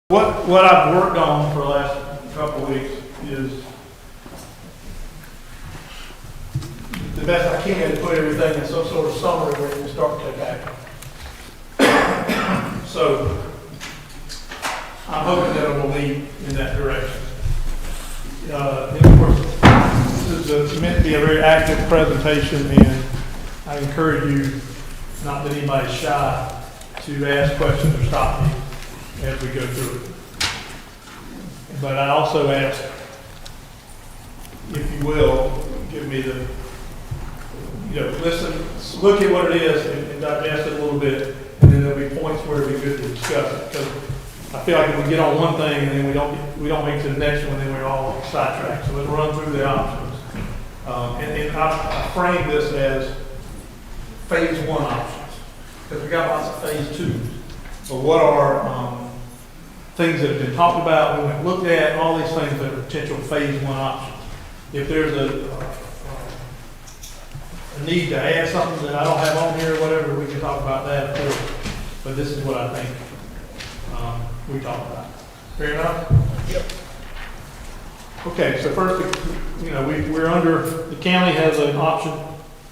What I've worked on for the last couple of weeks is the best I can to put everything in some sort of summary where you can start to take action. So I'm hoping that it will lead in that direction. And of course, this is meant to be a very active presentation, and I encourage you, not that anybody's shy, to ask questions or stop me as we go through it. But I also ask, if you will, give me the, listen, look at what it is and digest it a little bit, and then there'll be points where it'll be good to discuss it. Because I feel like if we get on one thing and then we don't make it to the next one, then we're all sidetracked. So let's run through the options. And I frame this as phase one options, because we got lots of phase two. So what are things that have been talked about, we went and looked at, all these things that are potential phase one options. If there's a need to add something that I don't have on here or whatever, we can talk about that, of course. But this is what I think we talked about. Fair enough? Yep. Okay, so first, we're under, the county has an option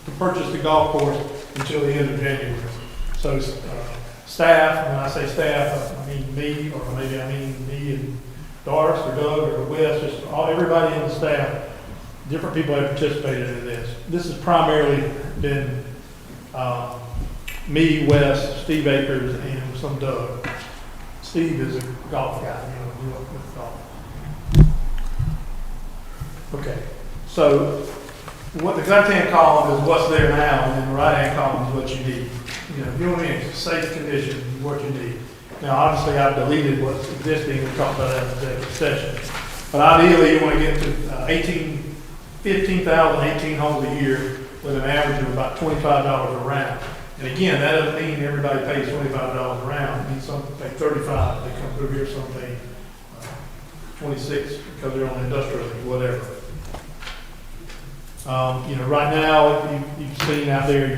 to purchase the golf course until the end of January. So staff, when I say staff, I mean me, or maybe I mean me and Doris or Doug or Wes, just everybody in the staff, different people have participated in this. This has primarily been me, Wes, Steve Akers, and some Doug. Steve is a golf guy, grew up with golf. Okay, so what the left-hand column is what's there now, and then the right-hand column is what you need. If you want to be in safe condition, what you need. Now, obviously, I've deleted what's existing. We talked about that in the executive session. But ideally, you want to get to 15,000, 18 homes a year with an average of about $25 a round. And again, that doesn't mean everybody pays $25 a round. It means some pay 35. They come through here, some pay 26 because they're on industrial, whatever. Right now, you've seen out there,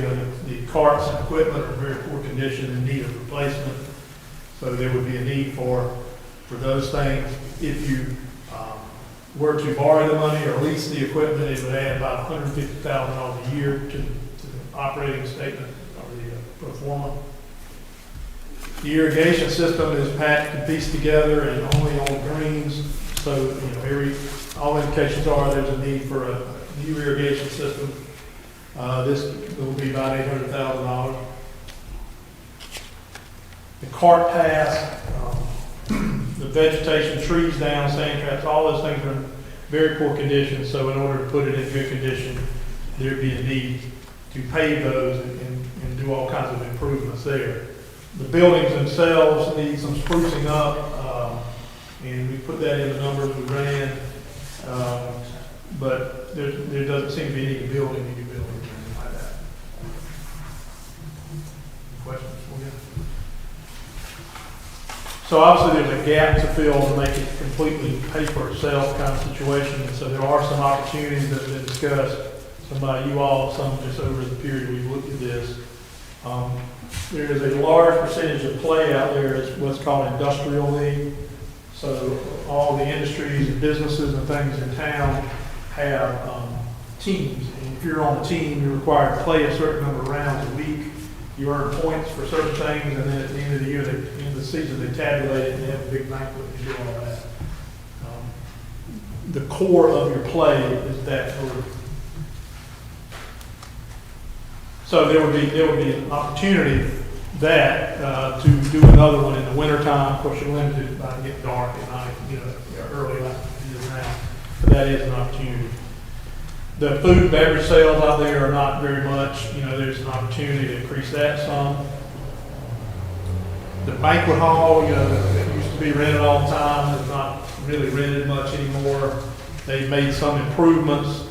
the carts and equipment are in very poor condition and need of replacement. So there would be a need for those things. If you were to borrow the money or lease the equipment, it would add about $150,000 a year to the operating statement or the pro forma. The irrigation system is packed and pieced together and only on greens. So, all indications are there's a need for a new irrigation system. This will be about $800,000. The cart path, the vegetation, trees down, sand traps, all those things are in very poor condition. So in order to put it in good condition, there'd be a need to pave those and do all kinds of improvements there. The buildings themselves need some sprucing up, and we put that in the numbers we ran. But there doesn't seem to be any building, or anything like that. Questions for you? So obviously there's a gap to fill to make it completely pay for itself kind of situation. And so there are some opportunities that have been discussed, some by you all, some just over the period we've looked at this. There is a large percentage of play out there is what's called industrial league. So all the industries and businesses and things in town have teams. And if you're on the team, you're required to play a certain number of rounds a week. You earn points for certain things, and then at the end of the year, at the end of the season, they tabulate it and they have a big banquet and do all that. The core of your play is that group. So there would be an opportunity that to do another one in the wintertime. Of course, you're limited by getting dark at night, early like it is now. But that is an opportunity. The food and beverage sales out there are not very much. There's an opportunity to increase that some. The banquet hall, that used to be rented all the time, is not really rented much anymore. They've made some improvements.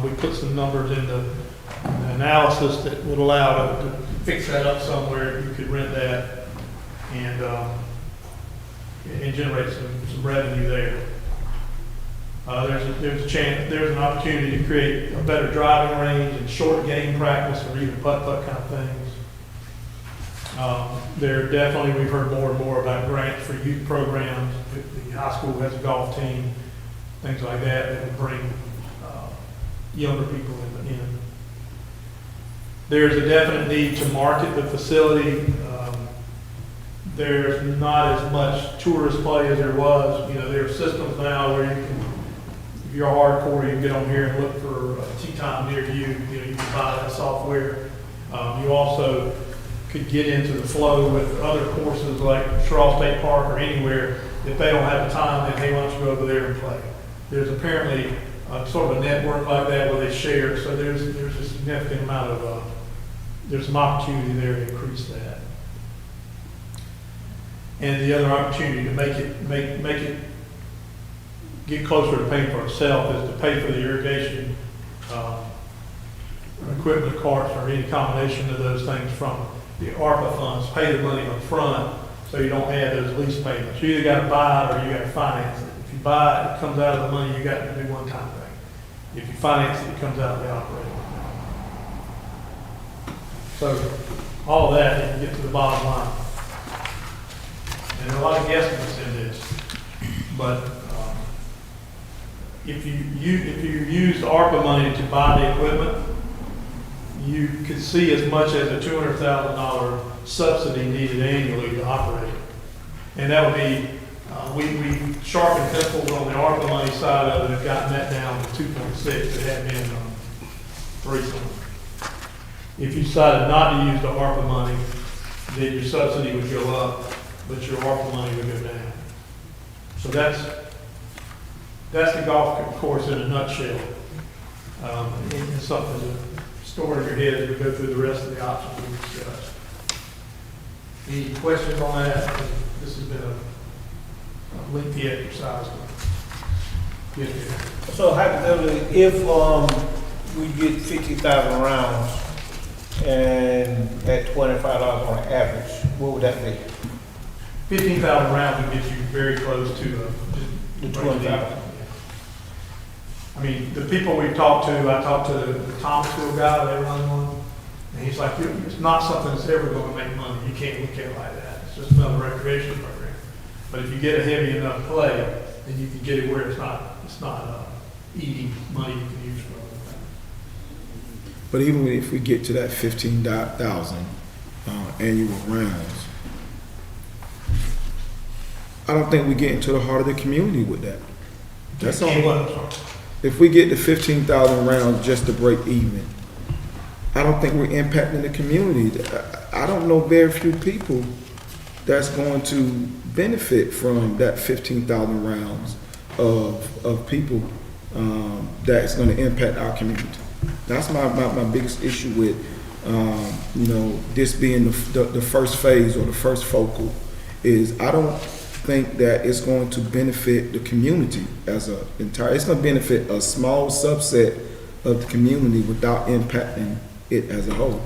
We put some numbers in the analysis that would allow to fix that up somewhere. You could rent that and generate some revenue there. There's an opportunity to create a better driving range and short game practice or even putt-putt kind of things. There definitely, we've heard more and more about grants for youth programs. The high school has a golf team, things like that would bring younger people in. There's a definite need to market the facility. There's not as much tourist play as there was. There are systems now where you can, if you're hardcore, you can get on here and look for tea time near you. You can buy that software. You also could get into the flow with other courses like Straw State Park or anywhere. If they don't have the time, then hey, why don't you go over there and play? There's apparently sort of a network like that where they share. So there's a significant amount of there's some opportunity there to increase that. And the other opportunity to make it get closer to paying for itself is to pay for the irrigation equipment, carts, or any combination of those things from the ARPA funds. Pay the money up front so you don't add those lease payments. You either got to buy it or you got to finance it. If you buy it, it comes out of the money you got to do one-time thing. If you finance it, it comes out of the operating. So all of that, you can get to the bottom line. And there are a lot of guesstimates in this, but if you use ARPA money to buy the equipment, you could see as much as a $200,000 subsidy needed annually to operate it. And that would be, we sharpened pencils on the ARPA money side of it, have gotten that down to 2.6. It had been 3 something. If you decided not to use the ARPA money, then your subsidy would go up, but your ARPA money would go down. So that's the golf course in a nutshell. It's something to store in your head as we go through the rest of the options we discussed. Any questions on that? This has been a lengthy exercise to get there. So hypothetically, if we get 50,000 rounds and at $25 on average, what would that be? 15,000 rounds would get you very close to The 20,000. I mean, the people we've talked to, I talked to the Thomasville guy, they run one, and he's like, it's not something that's ever going to make money. You can't look at it like that. It's just another recreation program. But if you get a heavy enough play, then you can get it where it's not eating money you can use for other things. But even if we get to that 15,000 annual rounds, I don't think we get into the heart of the community with that. That's all. If we get to 15,000 rounds just to break even, I don't think we're impacting the community. I don't know very few people that's going to benefit from that 15,000 rounds of people that's going to impact our community. That's my biggest issue with this being the first phase or the first focal is I don't think that it's going to benefit the community as a entire. It's going to benefit a small subset of the community without impacting it as a whole.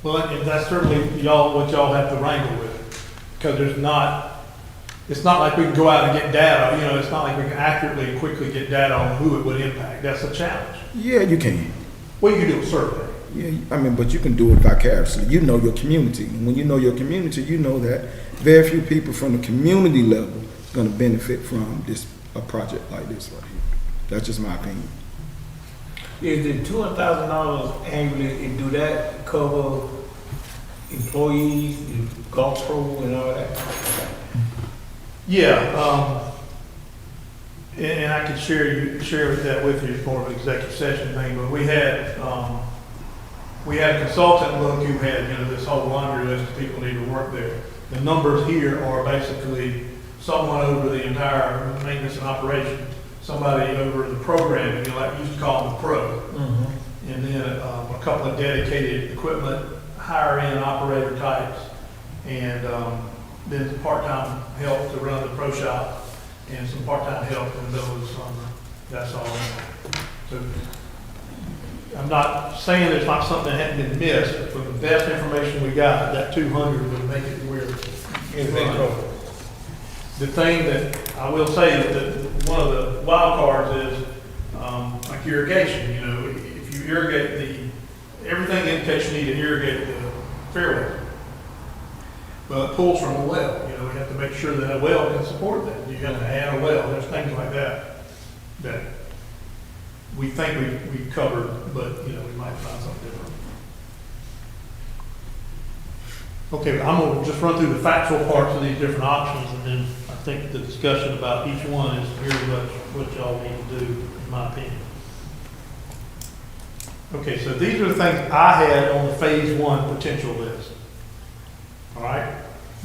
Well, and that's certainly what y'all have to wrangle with, because it's not like we can go out and get data. It's not like we can accurately and quickly get data on who it would impact. That's a challenge. Yeah, you can. Well, you can do a survey. Yeah, but you can do it vicariously. You know your community. And when you know your community, you know that very few people from the community level are going to benefit from a project like this right here. That's just my opinion. Is the $200,000 annually, do that cover employees, the golf pro and all that? Yeah, and I could share that with you as more of an executive session thing, but we had a consultant look who had, this whole laundry list of people need to work there. The numbers here are basically someone over the entire maintenance and operation, somebody over the programming, like you used to call them the pro, and then a couple of dedicated equipment, higher-end operator types, and then part-time help to run the pro shop, and some part-time help in the middle of the summer. That's all. So I'm not saying there's not something that hadn't been missed, but from the best information we got, that 200 would make it where it's running. The thing that I will say is that one of the wild cards is like irrigation. If you irrigate everything indicates you need to irrigate the fairway. Well, it pulls from a well, you know, we have to make sure that a well can support that. You have to add a well, there's things like that, that we think we've covered, but, you know, we might find something different. Okay, I'm gonna just run through the factual parts of these different options, and then I think the discussion about each one is very much what y'all need to do, in my opinion. Okay, so these are the things I had on the phase one potential list. All right?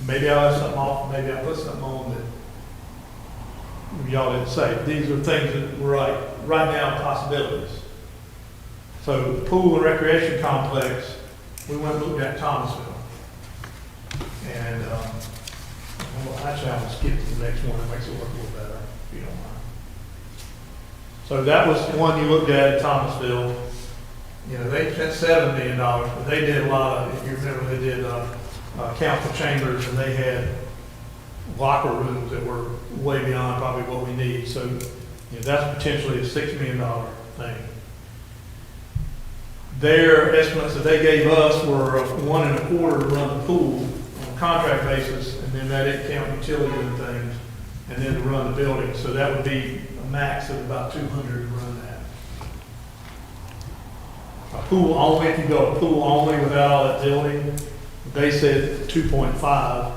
Maybe I left something off, maybe I put something on that y'all didn't say. These are things that were like, right now, possibilities. So the pool and recreation complex, we went and looked at Thomasville. And, well, actually, I'm gonna skip to the next one, it makes it work a little better, if you don't mind. So that was the one you looked at Thomasville. You know, they spent $7 million, but they did a lot of, if you remember, they did, council chambers, and they had locker rooms that were way beyond probably what we need. So, you know, that's potentially a $6 million thing. Their estimates that they gave us were $1.25 million to run the pool on a contract basis, and then that didn't count utilities and things, and then to run the building. So that would be a max of about $200 to run that. A pool only, if you go a pool only without all that building, they said 2.5,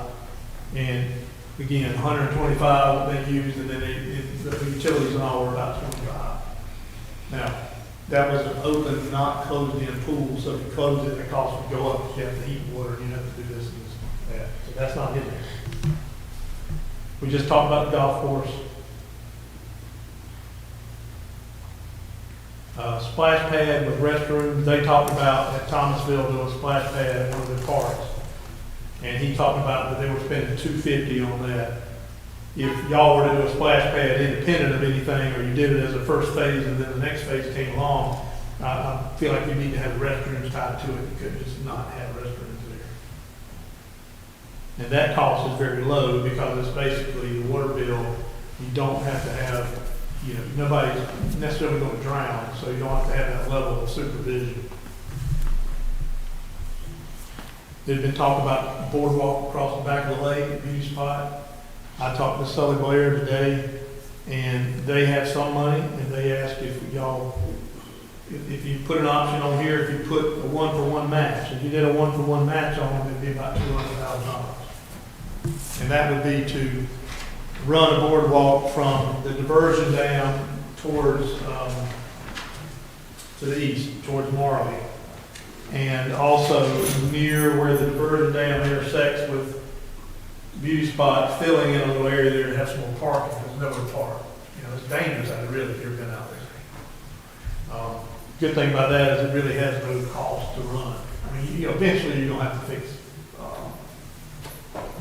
and again, 125 they used, and then the utilities and all were about 25. Now, that was an open, not closed-in pool, so if you close it, the cost would go up, because you have to heat water, and you have to do this and this and that. So that's not in there. We just talked about the golf course. Splash pad with restrooms, they talked about at Thomasville doing a splash pad at one of their parks. And he talked about that they were spending $250 on that. If y'all were to do a splash pad independent of anything, or you did it as a first phase and then the next phase came along, I feel like you need to have restrooms tied to it. You couldn't just not have restrooms there. And that cost is very low because it's basically the water bill. You don't have to have, you know, nobody's necessarily going to drown, so you don't have to have that level of supervision. There's been talk about boardwalk across the back of the lake, a beauty spot. I talked to Sully Blair today, and they have some money, and they asked if y'all, if you put an option on here, if you put a one-for-one match. If you did a one-for-one match on them, it'd be about $200,000. And that would be to run a boardwalk from the diversion dam towards, to the east, towards Marley. And also near where the diversion dam intersects with beauty spot, filling in a little area there to have some more parking. There's nowhere to park. You know, it's dangerous out there, really, if you've ever been out there. Good thing about that is it really has no cost to run. I mean, you know, eventually you're gonna have to fix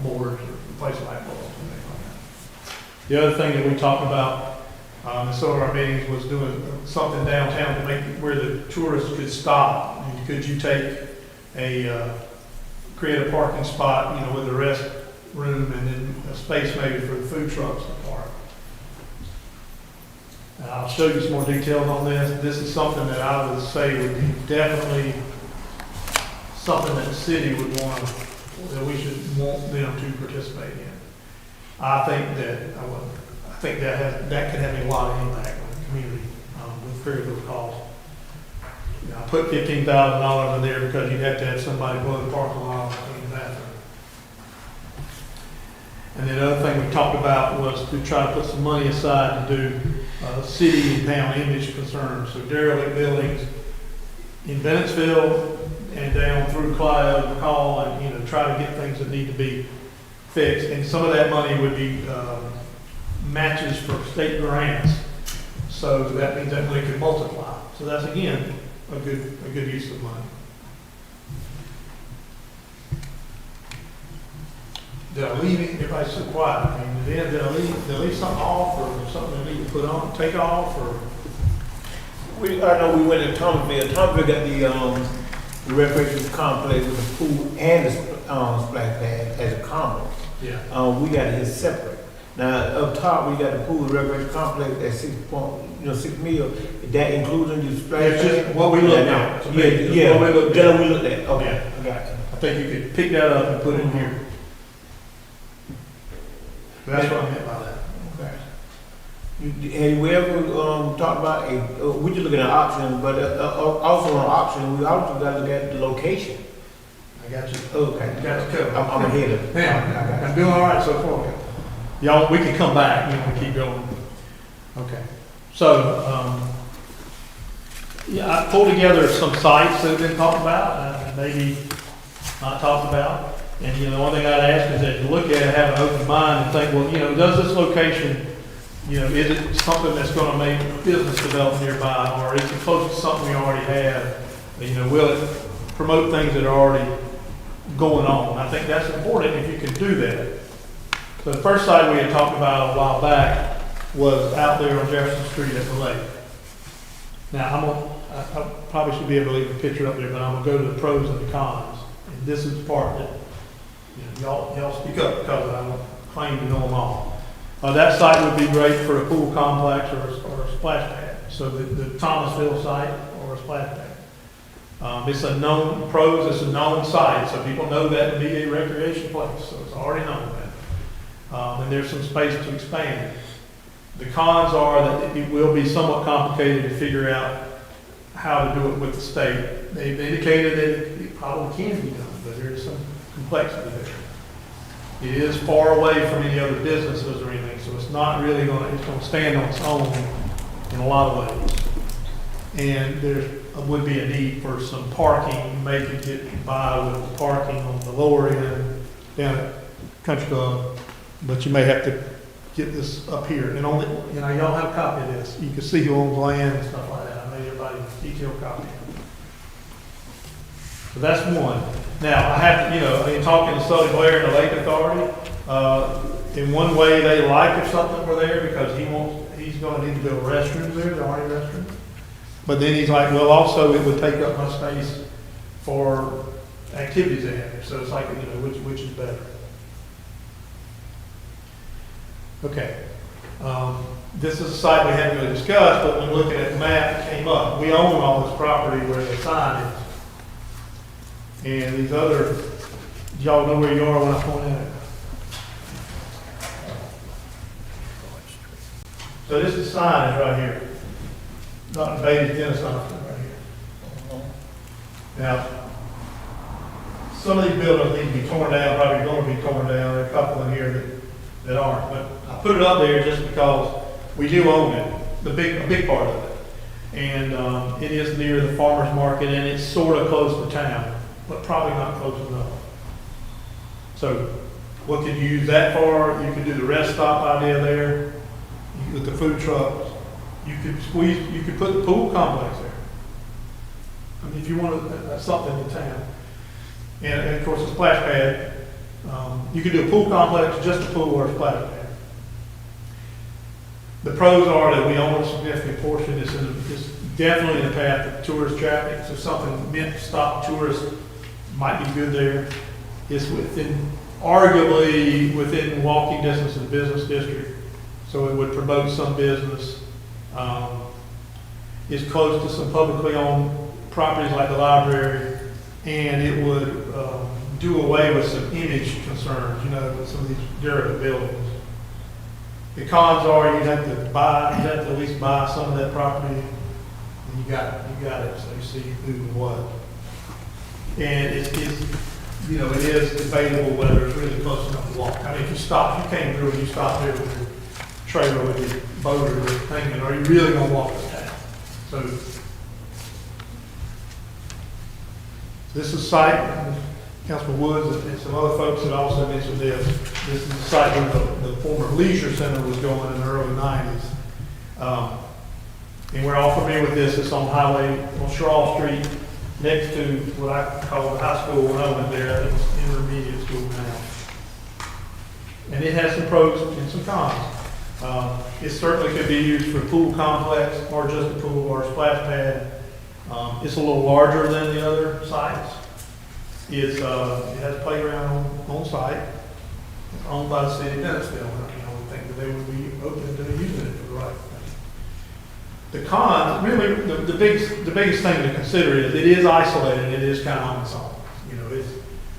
boards or replace light bulbs and things like that. The other thing that we talked about in some of our meetings was doing something downtown to make it where the tourists could stop. I mean, could you take create a parking spot, you know, with a rest room and then a space maybe for the food trucks to park. And I'll show you some more details on this. This is something that I would say would be definitely something that the city would want, that we should want them to participate in. I think that could have a lot of impact on the community with very little cost. You know, I put $15,000 in there because you'd have to have somebody blow the parking lot and clean the bathroom. And then the other thing we talked about was to try to put some money aside to do city and town image concerns. So derelict buildings in Bennettsville and down through Clio and McCall, and, you know, try to get things that need to be fixed. And some of that money would be matches for state grants. So that means that money could multiply. So that's, again, a good use of money. Did I leave it? Everybody's so quiet. I mean, did I leave something off, or something I need to put on, take off, or? I know we went to Thomasville. Thomasville got the recreation complex with the pool and the splash pad as a combo. Yeah. We got it separate. Now up top we got the pool and recreation complex at $6 million. That including the splash It's pad. just what we looked at. Yeah. What we looked at. We looked at. Okay, Yeah. I got you. I think you could pick that up and put it in here. That's what I meant by that. Okay. Have we ever talked about we're just looking at options, but also on option, we also got to look at the location. I got you. Okay. Got you covered. I'm ahead of it. Yeah, I'm doing all right so far. Y'all, we can come back, we keep going. Okay. So, yeah, I pulled together some sites that have been talked about, and maybe not talked about. And, the one thing I'd ask is that you look at it, have an open mind and think, well, does this location, is it something that's gonna make business develop nearby, or is it close to something we already have? Will it promote things that are already going on? I think that's important if you can do that. So the first site we had talked about a while back was out there on Jefferson Street at the lake. Now, I probably should be able to leave a picture up there, but I'm gonna go to the pros and the cons. And this is the part that, y'all speak up because I don't claim to know them all. That site would be great for a pool complex or a splash pad. So the Thomasville site or a splash pad. It's a known site, so people know that to be a recreation place, so it's already known that. And there's some space to expand. The cons are that it will be somewhat complicated to figure out how to do it with the state. They've indicated that it probably can be done, but there is some complexity there. It is far away from any other businesses or anything, so it's not really it's going to stand on its own in a lot of ways. And there would be a need for some parking. You may could get by with the parking on the lower end down at Country Club, but you may have to get this up here. And y'all have a copy of this. You can see who owns land and stuff like that. I made everybody a detailed copy. So that's one. Now, I have to, talking to Sully Blair and the Lake Authority, in one way they like if something were there because he's going to need to build restrooms there, already restrooms. But then he's like, well, also it would take up my space for activities they have. So it's like, which is better. Okay. This is a site we haven't really discussed, but when looking at the map, it came up. We own all this property where the sign is. And these other, y'all know where you are when I point at it. So this is signage right here. Dr. Beatty's dentist office right here. Now, some of these buildings need to be torn down, probably going to be torn down. There are a couple in here that aren't. But I put it up there just because we do own it, a big part of it. And it is near the farmer's market and it's sort of close to town, but probably not close enough. So what could you use that for? You could do the rest stop idea there with the food trucks. You could put the pool complex there. I mean, if you want something in town. And of course, a splash pad. You could do a pool complex, just a pool or a splash pad. The pros are that we own a significant portion. It's definitely in the path of tourist traffic. So something meant to stop tourists might be good there. It's arguably within walking distance of the business district. So it would promote some business. It's close to some publicly owned properties like the library, and it would do away with some image concerns, with some of these derelict buildings. The cons are you'd have to at least buy some of that property, and you got it, so you see who and what. And it is debatable whether it's really close enough to walk. I mean, if you came through and you stopped there with your trailer with your boat or your thing, are you really going to walk the town? So this is site, Councilman Woods and some other folks that also mentioned this. This is the site where the former leisure center was going in the early 90s. And we're all familiar with this. It's on Straw Street, next to what I call the high school when I went there. It's intermediate school now. And it has some pros and some cons. It certainly could be used for a pool complex or just a pool or a splash pad. It's a little larger than the other sites. It has a playground on site. It's owned by the city of Dennisville. I would think that they would be open to using it for the right thing. The con, really, the biggest thing to consider is it is isolated. It is kind of on its own.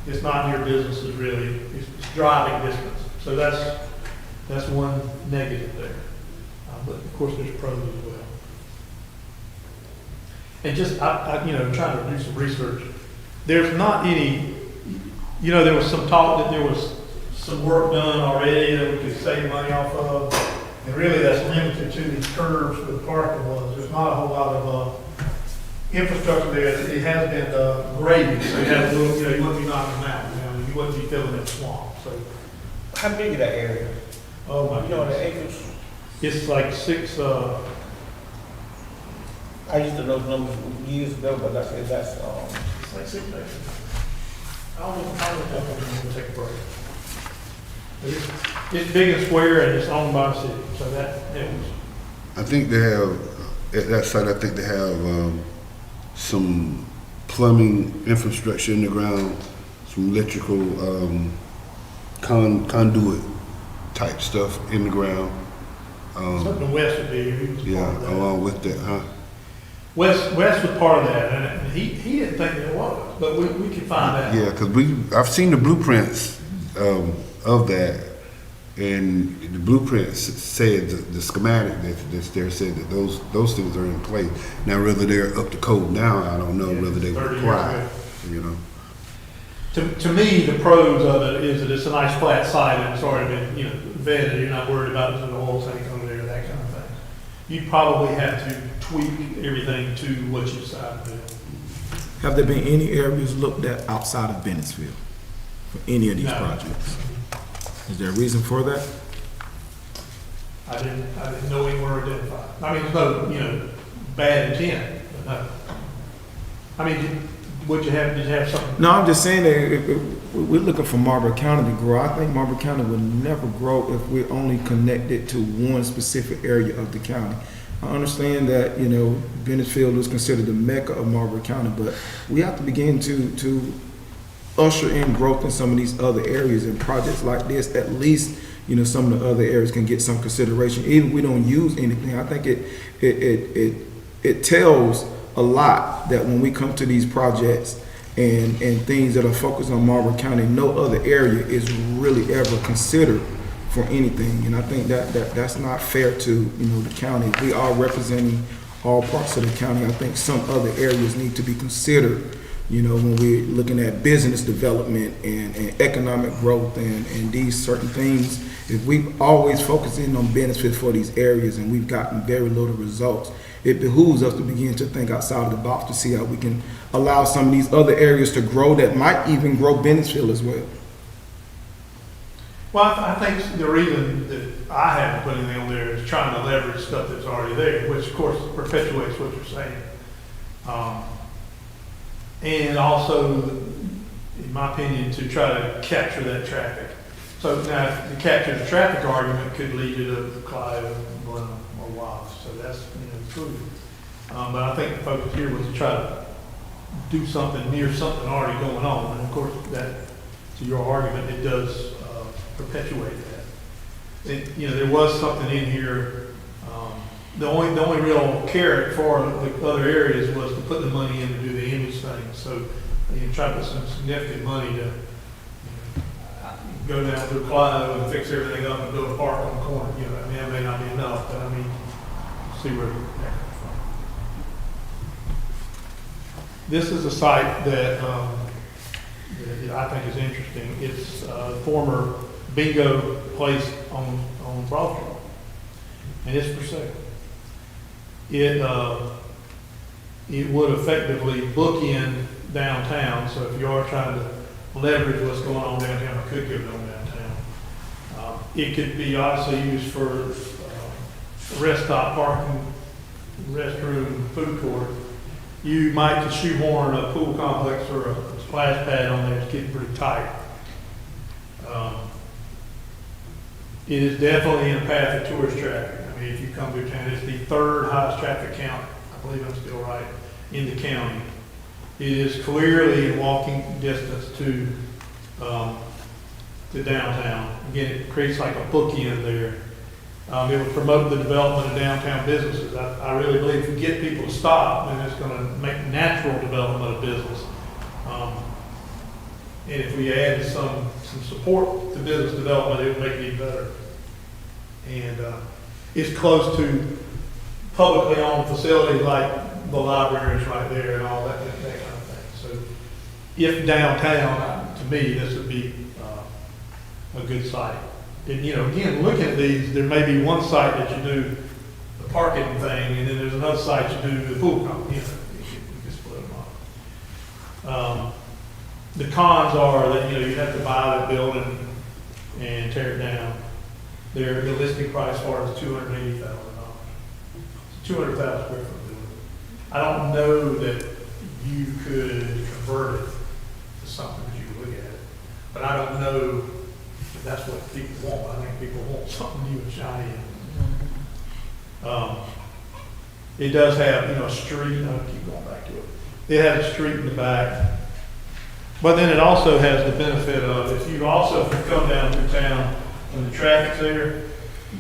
It's not near businesses really. It's driving distance. So that's That's one negative there. But of course, there's pros as well. And just, trying to do some research, there's not any, there was some talk that there was some work done already that we could save money off of. And really, that's limited to these curves where the parking was. There's not a whole lot of infrastructure there. It has been graded, so it has a little, you wouldn't be knocking them out. You wouldn't be filling in swamp. So, How big is that area? oh my You know, the goodness. acres? It's like 6, I used to know the numbers years ago, but that's, it's like 6 acres. I don't know if I'm going to take a break. But it's big and square and it's owned by the city, so that helps. I think they have, at that site, I think they have some plumbing infrastructure in the ground, some electrical conduit type stuff in the ground. Something west would be, he was part Yeah, of that. along with that, huh? West was part of that, and he didn't think there was, but we could find out. Yeah, because I've seen the blueprints of that, and the blueprints said the schematic that's there said that those things are in place. Now, whether they're up to code now, I don't know. Yeah, Whether they 30 years apply, ago. you know. To me, the pros of it is that it's a nice flat site and it's already been, vetted. You're not worried about an oil tank over there, that kind of thing. You probably have to tweak everything to what you decide to do. Have there been any areas looked at outside of Bennettsville for any of these No. projects? Is there a reason for that? I didn't know anywhere identified. I mean, there's no, bad intent, but no. I mean, did you have something? No, I'm just saying that if we're looking for Marlboro County to grow. I think Marlboro County would never grow if we're only connected to one specific area of the county. I understand that, Bennettsville is considered the mecca of Marlboro County, but we have to begin to usher in growth in some of these other areas, and projects like this, at least, some of the other areas can get some consideration. Even if we don't use anything, I think it tells a lot that when we come to these projects and things that are focused on Marlboro County, no other area is really ever considered for anything. And I think that's not fair to, the county. We are representing all parts of the county. I think some other areas need to be considered, when we're looking at business development and economic growth and these certain things. If we've always focused in on benefits for these areas and we've gotten very little results, it behooves us to begin to think outside of the box to see how we can allow some of these other areas to grow that might even grow Bennettsville as well. Well, I think the reason that I haven't put anything on there is trying to leverage stuff that's already there, which of course perpetuates what you're saying. And also, in my opinion, to try to capture that traffic. So now, to capture the traffic argument could lead you to Clive, Glen, or Watts. So that's, true. But I think the focus here was to try to do something near something already going on. And of course, that, to your argument, it does perpetuate that. There was something in here. The only real carrot for the other areas was to put the money in to do the image thing. So try to put some significant money to go down through Clive and fix everything up and build a park on the corner. That may not be enough, but see where that comes from. This is a site that I think is interesting. It's a former bingo place on Broad Street, and it's for sale. It would effectively bookend downtown, so if you are trying to leverage what's going on downtown, or could go on downtown. It could be also used for rest stop parking, restroom, food court. You might could shoehorn a pool complex or a splash pad on there. It's getting pretty tight. It is definitely in the path of tourist traffic. If you come through town, it's the third highest traffic count, I believe I'm still right, in the county. It is clearly in walking distance to downtown. Again, it creates like a bookend there. It will promote the development of downtown businesses. I really believe if you get people to stop, then it's going to make natural development of business. And if we add some support to business development, it would make it even better. And it's close to publicly owned facilities like the libraries right there and all that kind of thing. So if downtown, to me, this would be a good site. And, you know, again, looking at these, there may be one site that you do the parking thing, and then there's another site you do the pool company. You know, you can split them up. The cons are that, you know, you have to buy that building and tear it down. Their listing price for it is $280,000. It's a 200,000 square foot building. I don't know that you could convert it to something that you could look at it, but I don't know if that's what people want. I think people want something new and shiny. It does have, you know, a street. I'll keep going back to it. It has a street in the back. But then it also has the benefit of, if you come down through town when the traffic's there,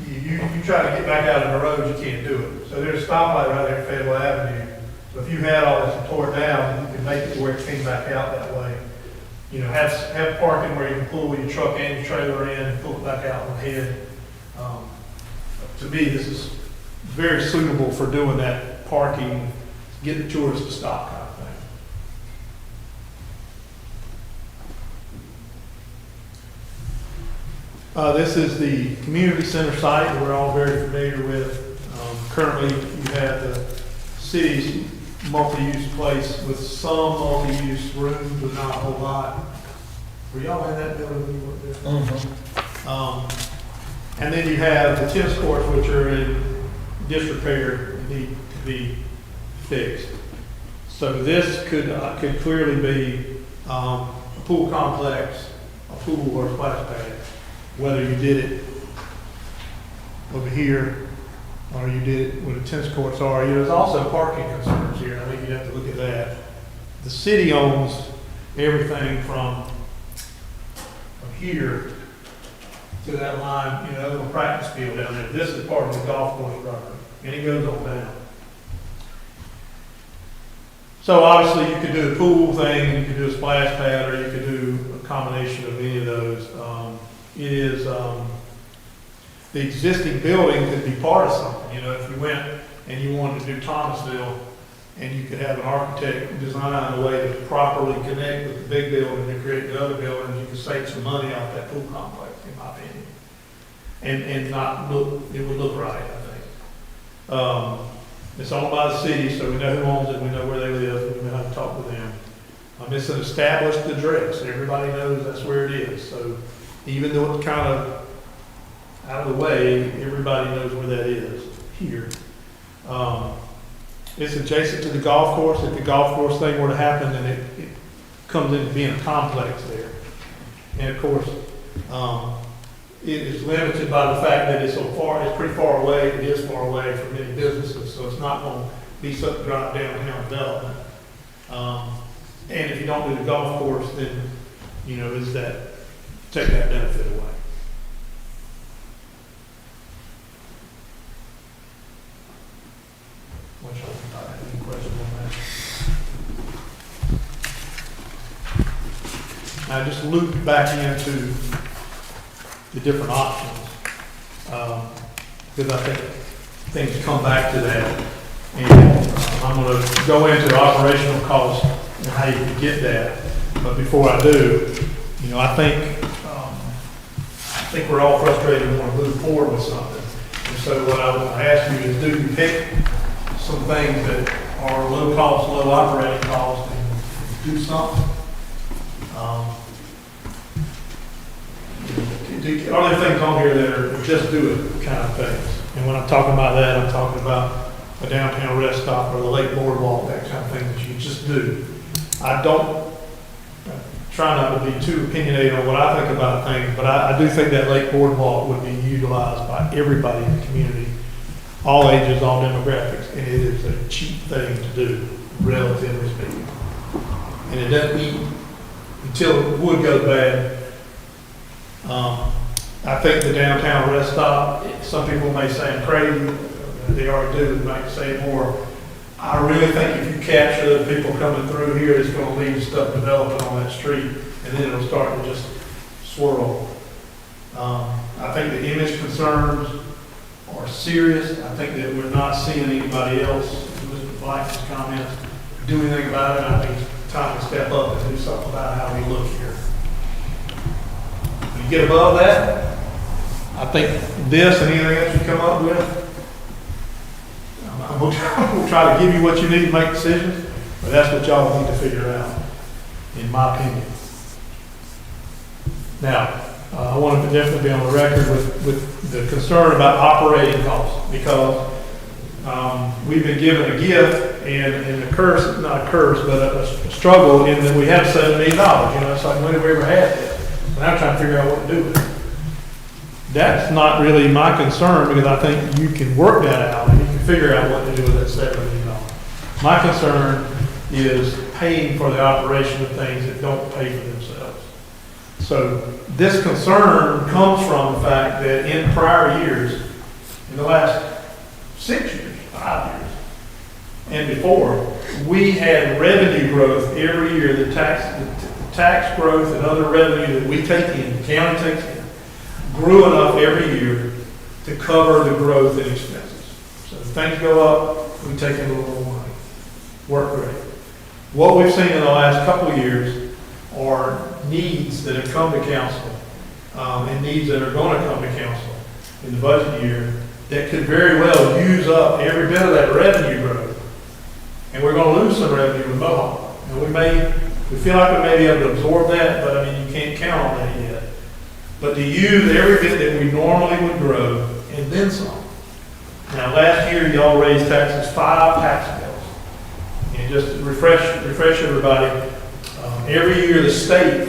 you try to get back out on the road, you can't do it. So there's a stoplight right there at Fayetteville Avenue. So if you had all this and tore it down, you can make it where it came back out that way. You know, have parking where you can pull your truck and your trailer in and pull it back out on ahead. To me, this is very suitable for doing that parking, get the tourists to stop kind of thing. This is the community center site that we're all very familiar with. Currently, you have the city's multi-use place with some multi-use rooms, but not a whole lot. Were y'all in that building when you were there? And then you have the tennis courts, which are in disrepair and need to be fixed. So this could clearly be a pool complex, a pool or a splash pad. Whether you did it over here or you did it where the tennis courts are. You know, there's also parking concerns here. I think you have to look at that. The city owns everything from here to that line, you know, that little practice field down there. This is part of the golf course property, and it goes on down. So obviously you could do a pool thing, you could do a splash pad, or you could do a combination of any of those. It is, the existing building could be part of something. You know, if you went and you wanted to do Thomasville, and you could have an architect design a way to properly connect with the big building and create the other buildings, you could save some money off that pool complex, in my opinion. And not look, it would look right, I think. It's owned by the city, so we know who owns it, we know where they live, we know how to talk with them. It's an established address. Everybody knows that's where it is. So even though it's kind of out of the way, everybody knows where that is here. It's adjacent to the golf course. If the golf course thing were to happen, then it comes into being a complex there. And of course, it is limited by the fact that it's so far, it's pretty far away. It is far away from many businesses, so it's not going to be such a drive downtown development. And if you don't do the golf course, then, you know, is that, take that benefit away. Which I don't have any questions on that. Now just loop back into the different options, because I think things come back to that. And I'm going to go into operational costs and how you can get that. But before I do, you know, I think we're all frustrated and want to move forward with something. And so what I would ask you is, do you pick some things that are low cost, low operating cost, and do something? Are there things on here that are just do it kind of things? And when I'm talking about that, I'm talking about a downtown rest stop or the lake boardwalk, that kind of thing that you just do. I try not to be too opinionated on what I think about things, but I do think that lake boardwalk would be utilized by everybody in the community, all ages, all demographics, and it is a cheap thing to do, relatively speaking. And it doesn't eat until the wood goes bad. I think the downtown rest stop, some people may say I'm crazy, they already do, they might say more. I really think if you capture the people coming through here, it's going to lead to stuff developing on that street, and then it'll start to just swirl. I think the image concerns are serious. I think that we're not seeing anybody else, Mr. Black's comments, do anything about it. I think it's time to step up and do something about how we look here. When you get above that, I think this and anything else you come up with, I'm gonna try to give you what you need to make decisions, but that's what y'all need to figure out, in my opinion. Now, I want to definitely be on the record with the concern about operating costs, because we've been given a gift and a curse, not a curse, but a struggle in that we have $7 million. You know, it's like, when have we ever had this? And I'm trying to figure out what to do with it. That's not really my concern, because I think you can work that out and you can figure out what to do with that $7 million. My concern is paying for the operation of things that don't pay for themselves. So this concern comes from the fact that in prior years, in the last 6 years, 5 years, and before, we had revenue growth every year. The tax growth and other revenue that we take in, the county takes in, grew enough every year to cover the growth in expenses. So if things go up, we take in a little more money. Work great. What we've seen in the last couple of years are needs that have come to council, and needs that are going to come to council in the budget year that could very well use up every bit of that revenue growth. And we're going to lose some revenue with Mohawk. And we feel like we may be able to absorb that, but I mean, you can't count on that yet. But to use every bit that we normally would grow and then some. Now, last year, y'all raised taxes, 5 tax bills. And just to refresh everybody, every year the state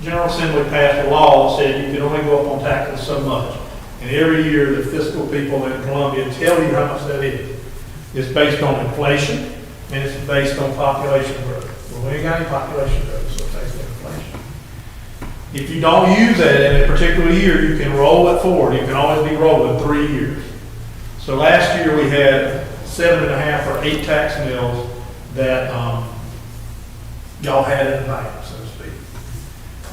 General Assembly passed a law that said you can only go up on taxes so much. And every year the fiscal people in Columbia tell you how much that is. It's based on inflation and it's based on population growth. Well, we ain't got any population growth, so it's based on inflation. If you don't use that in a particular year, you can roll it forward. You can always be rolling 3 years. So last year we had 7.5 or 8 tax mills that y'all had in the bank, so to speak.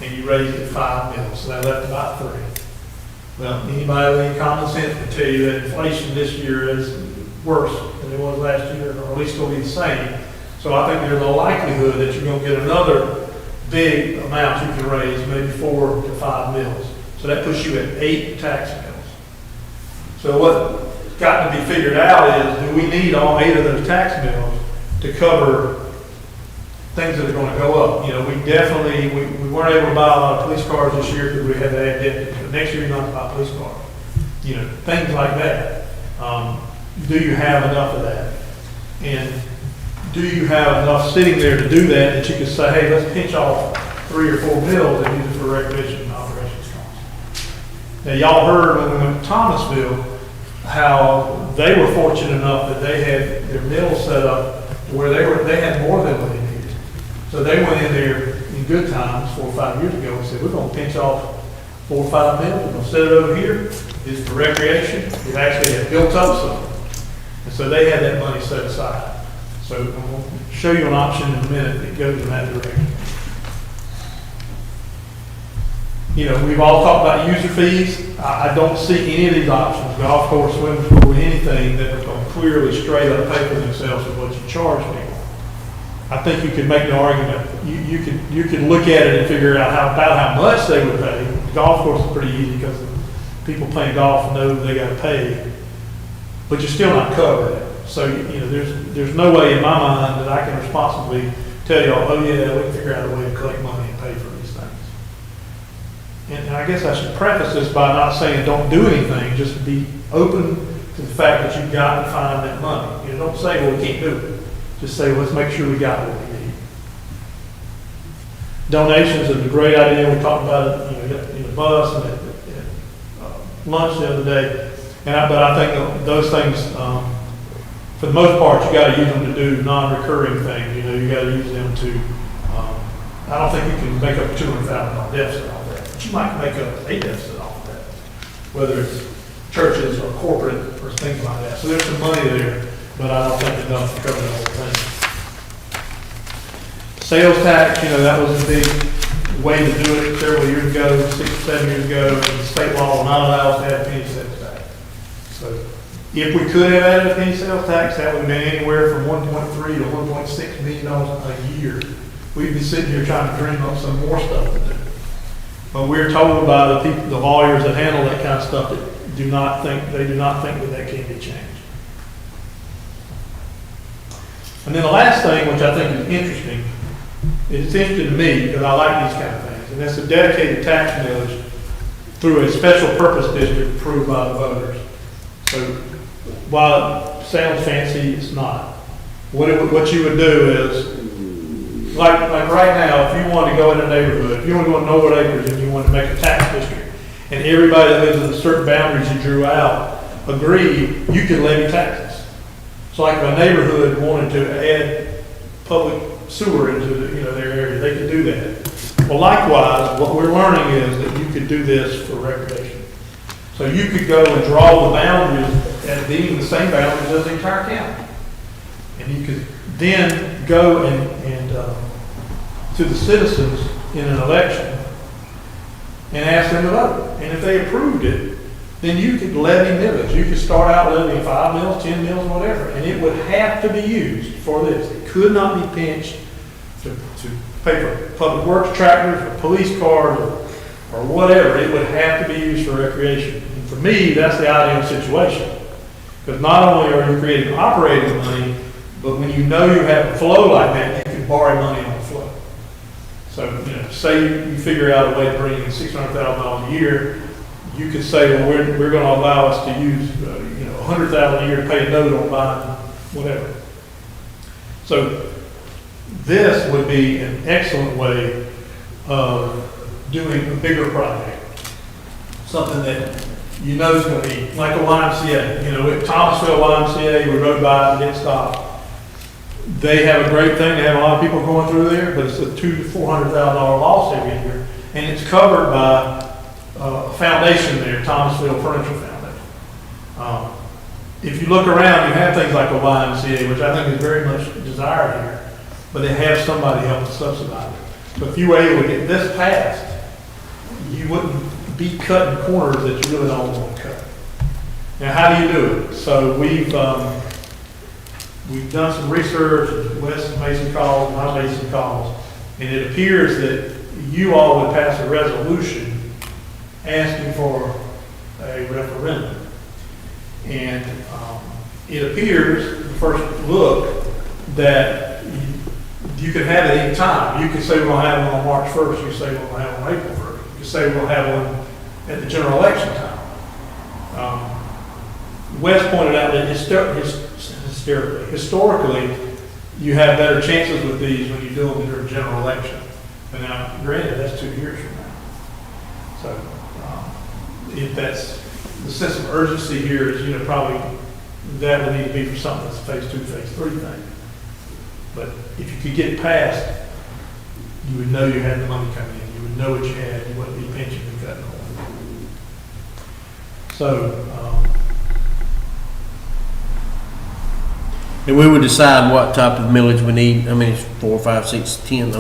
And you raised it 5 mills, so that left about 3. Well, anybody with any common sense can tell you that inflation this year is worse than it was last year, or at least it'll be the same. So I think there's a likelihood that you're going to get another big amount you can raise, maybe 4 to 5 mills. So that puts you at 8 tax mills. So what's got to be figured out is, do we need all 8 of those tax mills to cover things that are going to go up? You know, we definitely, we weren't able to buy a lot of police cars this year because we had to add deputies. But next year you're not to buy police cars. You know, things like that. Do you have enough of that? And do you have enough sitting there to do that you can say, hey, let's pinch off 3 or 4 mills and use it for recreation and operations costs? Now, y'all heard when we went to Thomasville how they were fortunate enough that they had their mills set up where they had more than what they needed. So they went in there in good times 4 or 5 years ago and said, we're going to pinch off 4 or 5 mills. We're going to set it over here. It's for recreation. It actually had built up some. And so they had that money set aside. So I'm going to show you an option in a minute that goes in that direction. You know, we've all talked about user fees. I don't see any of these options, golf course, swimming pool, anything that are going to clearly straight up pay for themselves with what you charge people. I think you could make the argument, you could look at it and figure out about how much they would pay. The golf course is pretty easy because people playing golf know they got to pay, but you're still not covered. So, you know, there's no way in my mind that I can responsibly tell y'all, oh yeah, we can figure out a way to collect money and pay for these things. And I guess I should preface this by not saying don't do anything, just be open to the fact that you've got to find that money. You know, don't say, well, we can't do it. Just say, well, let's make sure we got what we need. Donations is a great idea. We talked about it, in the bus and at lunch the other day. But I think those things, for the most part, you got to use them to do non-recurring things. You know, you got to use them to. I don't think you can make up a $200,000 deficit off that, but you might make up a deficit off of that, whether it's churches or corporate or things like that. So there's some money there, but I don't think enough to cover the whole thing. Sales tax, that was a big way to do it several years ago, 6 or 7 years ago, and the state law will not allow us to have a penny sales tax. So if we could have added a penny sales tax, that would have been anywhere from 1.3 to 1.6 million dollars a year. We'd be sitting here trying to dream up some more stuff to do. But we're told by the people, the lawyers that handle that kind of stuff, that they do not think that can be changed. And then the last thing, which I think is interesting, it's interesting to me because I like these kind of things, and that's a dedicated tax millage through a special purpose district approved by the voters. So while it sounds fancy, it's not. What you would do is, like right now, if you want to go in a neighborhood, if you want to go in Norwood Acres and you want to make a tax district, and everybody that lives in the certain boundaries you drew out agree, you can levy taxes. So like if a neighborhood wanted to add public sewer into their area, they could do that. Well, likewise, what we're learning is that you could do this for recreation. So you could go and draw the boundaries as being the same boundaries as the entire county. And you could then go and to the citizens in an election and ask them to vote. And if they approved it, then you could levy millage. You could start out levying 5 mills, 10 mills, whatever, and it would have to be used for this. It could not be pinched to pay for public works tractors or police cars or whatever. It would have to be used for recreation. And for me, that's the ideal situation. Because not only are you creating operating money, but when you know you have a flow like that, you can borrow money on the flow. So, say you figure out a way to bring in $600,000 a year, you could say, well, we're going to allow us to use, $100,000 a year to pay a note on buying whatever. So this would be an excellent way of doing a bigger project. Something that is going to be like a YMCA. At Thomasville YMCA, we rode by it and didn't stop. They have a great thing. They have a lot of people going through there, but it's a $200,000 to $400,000 loss every year, and it's covered by a foundation there, Thomasville Furniture Foundation. If you look around, you have things like a YMCA, which I think is very much desired here, but they have somebody help to subsidize it. So if you were able to get this passed, you wouldn't be cutting corners that you really don't want to cut. Now, how do you do it? So we've done some research, Wes made some calls, and I made some calls, and it appears that you all would pass a resolution asking for a referendum. And it appears, the first look, that you could have it any time. You could say we're going to have one on March 1st, you say we're going to have one on April 1st. You could say we're going to have one at the general election time. Wes pointed out that historically, you have better chances with these when you do them during general election. But now, granted, that's 2 years from now. So, if that's the sense of urgency here is, probably that would need to be for something that's phase 2, phase 3 thing. But if you could get it passed, you would know you had the money coming in. You would know what you had. You wouldn't be pinching and cutting on. So, and we would decide what type of millage we need. I mean, it's 4, 5, 6, 10.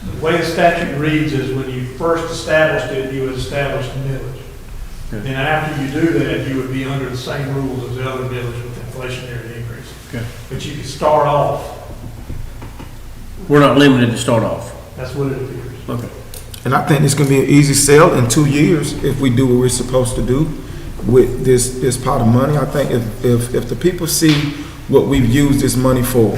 the way the statute reads is when you first established it, you would establish the millage. Okay. Then after you do that, you would be under the same rules as the other millage with inflationary increase. Okay. But you could start off, We're not limited to start off. that's what it appears. Okay. And I think it's gonna be an easy sell in 2 years if we do what we're supposed to do with this pot of money. I think if the people see what we've used this money for,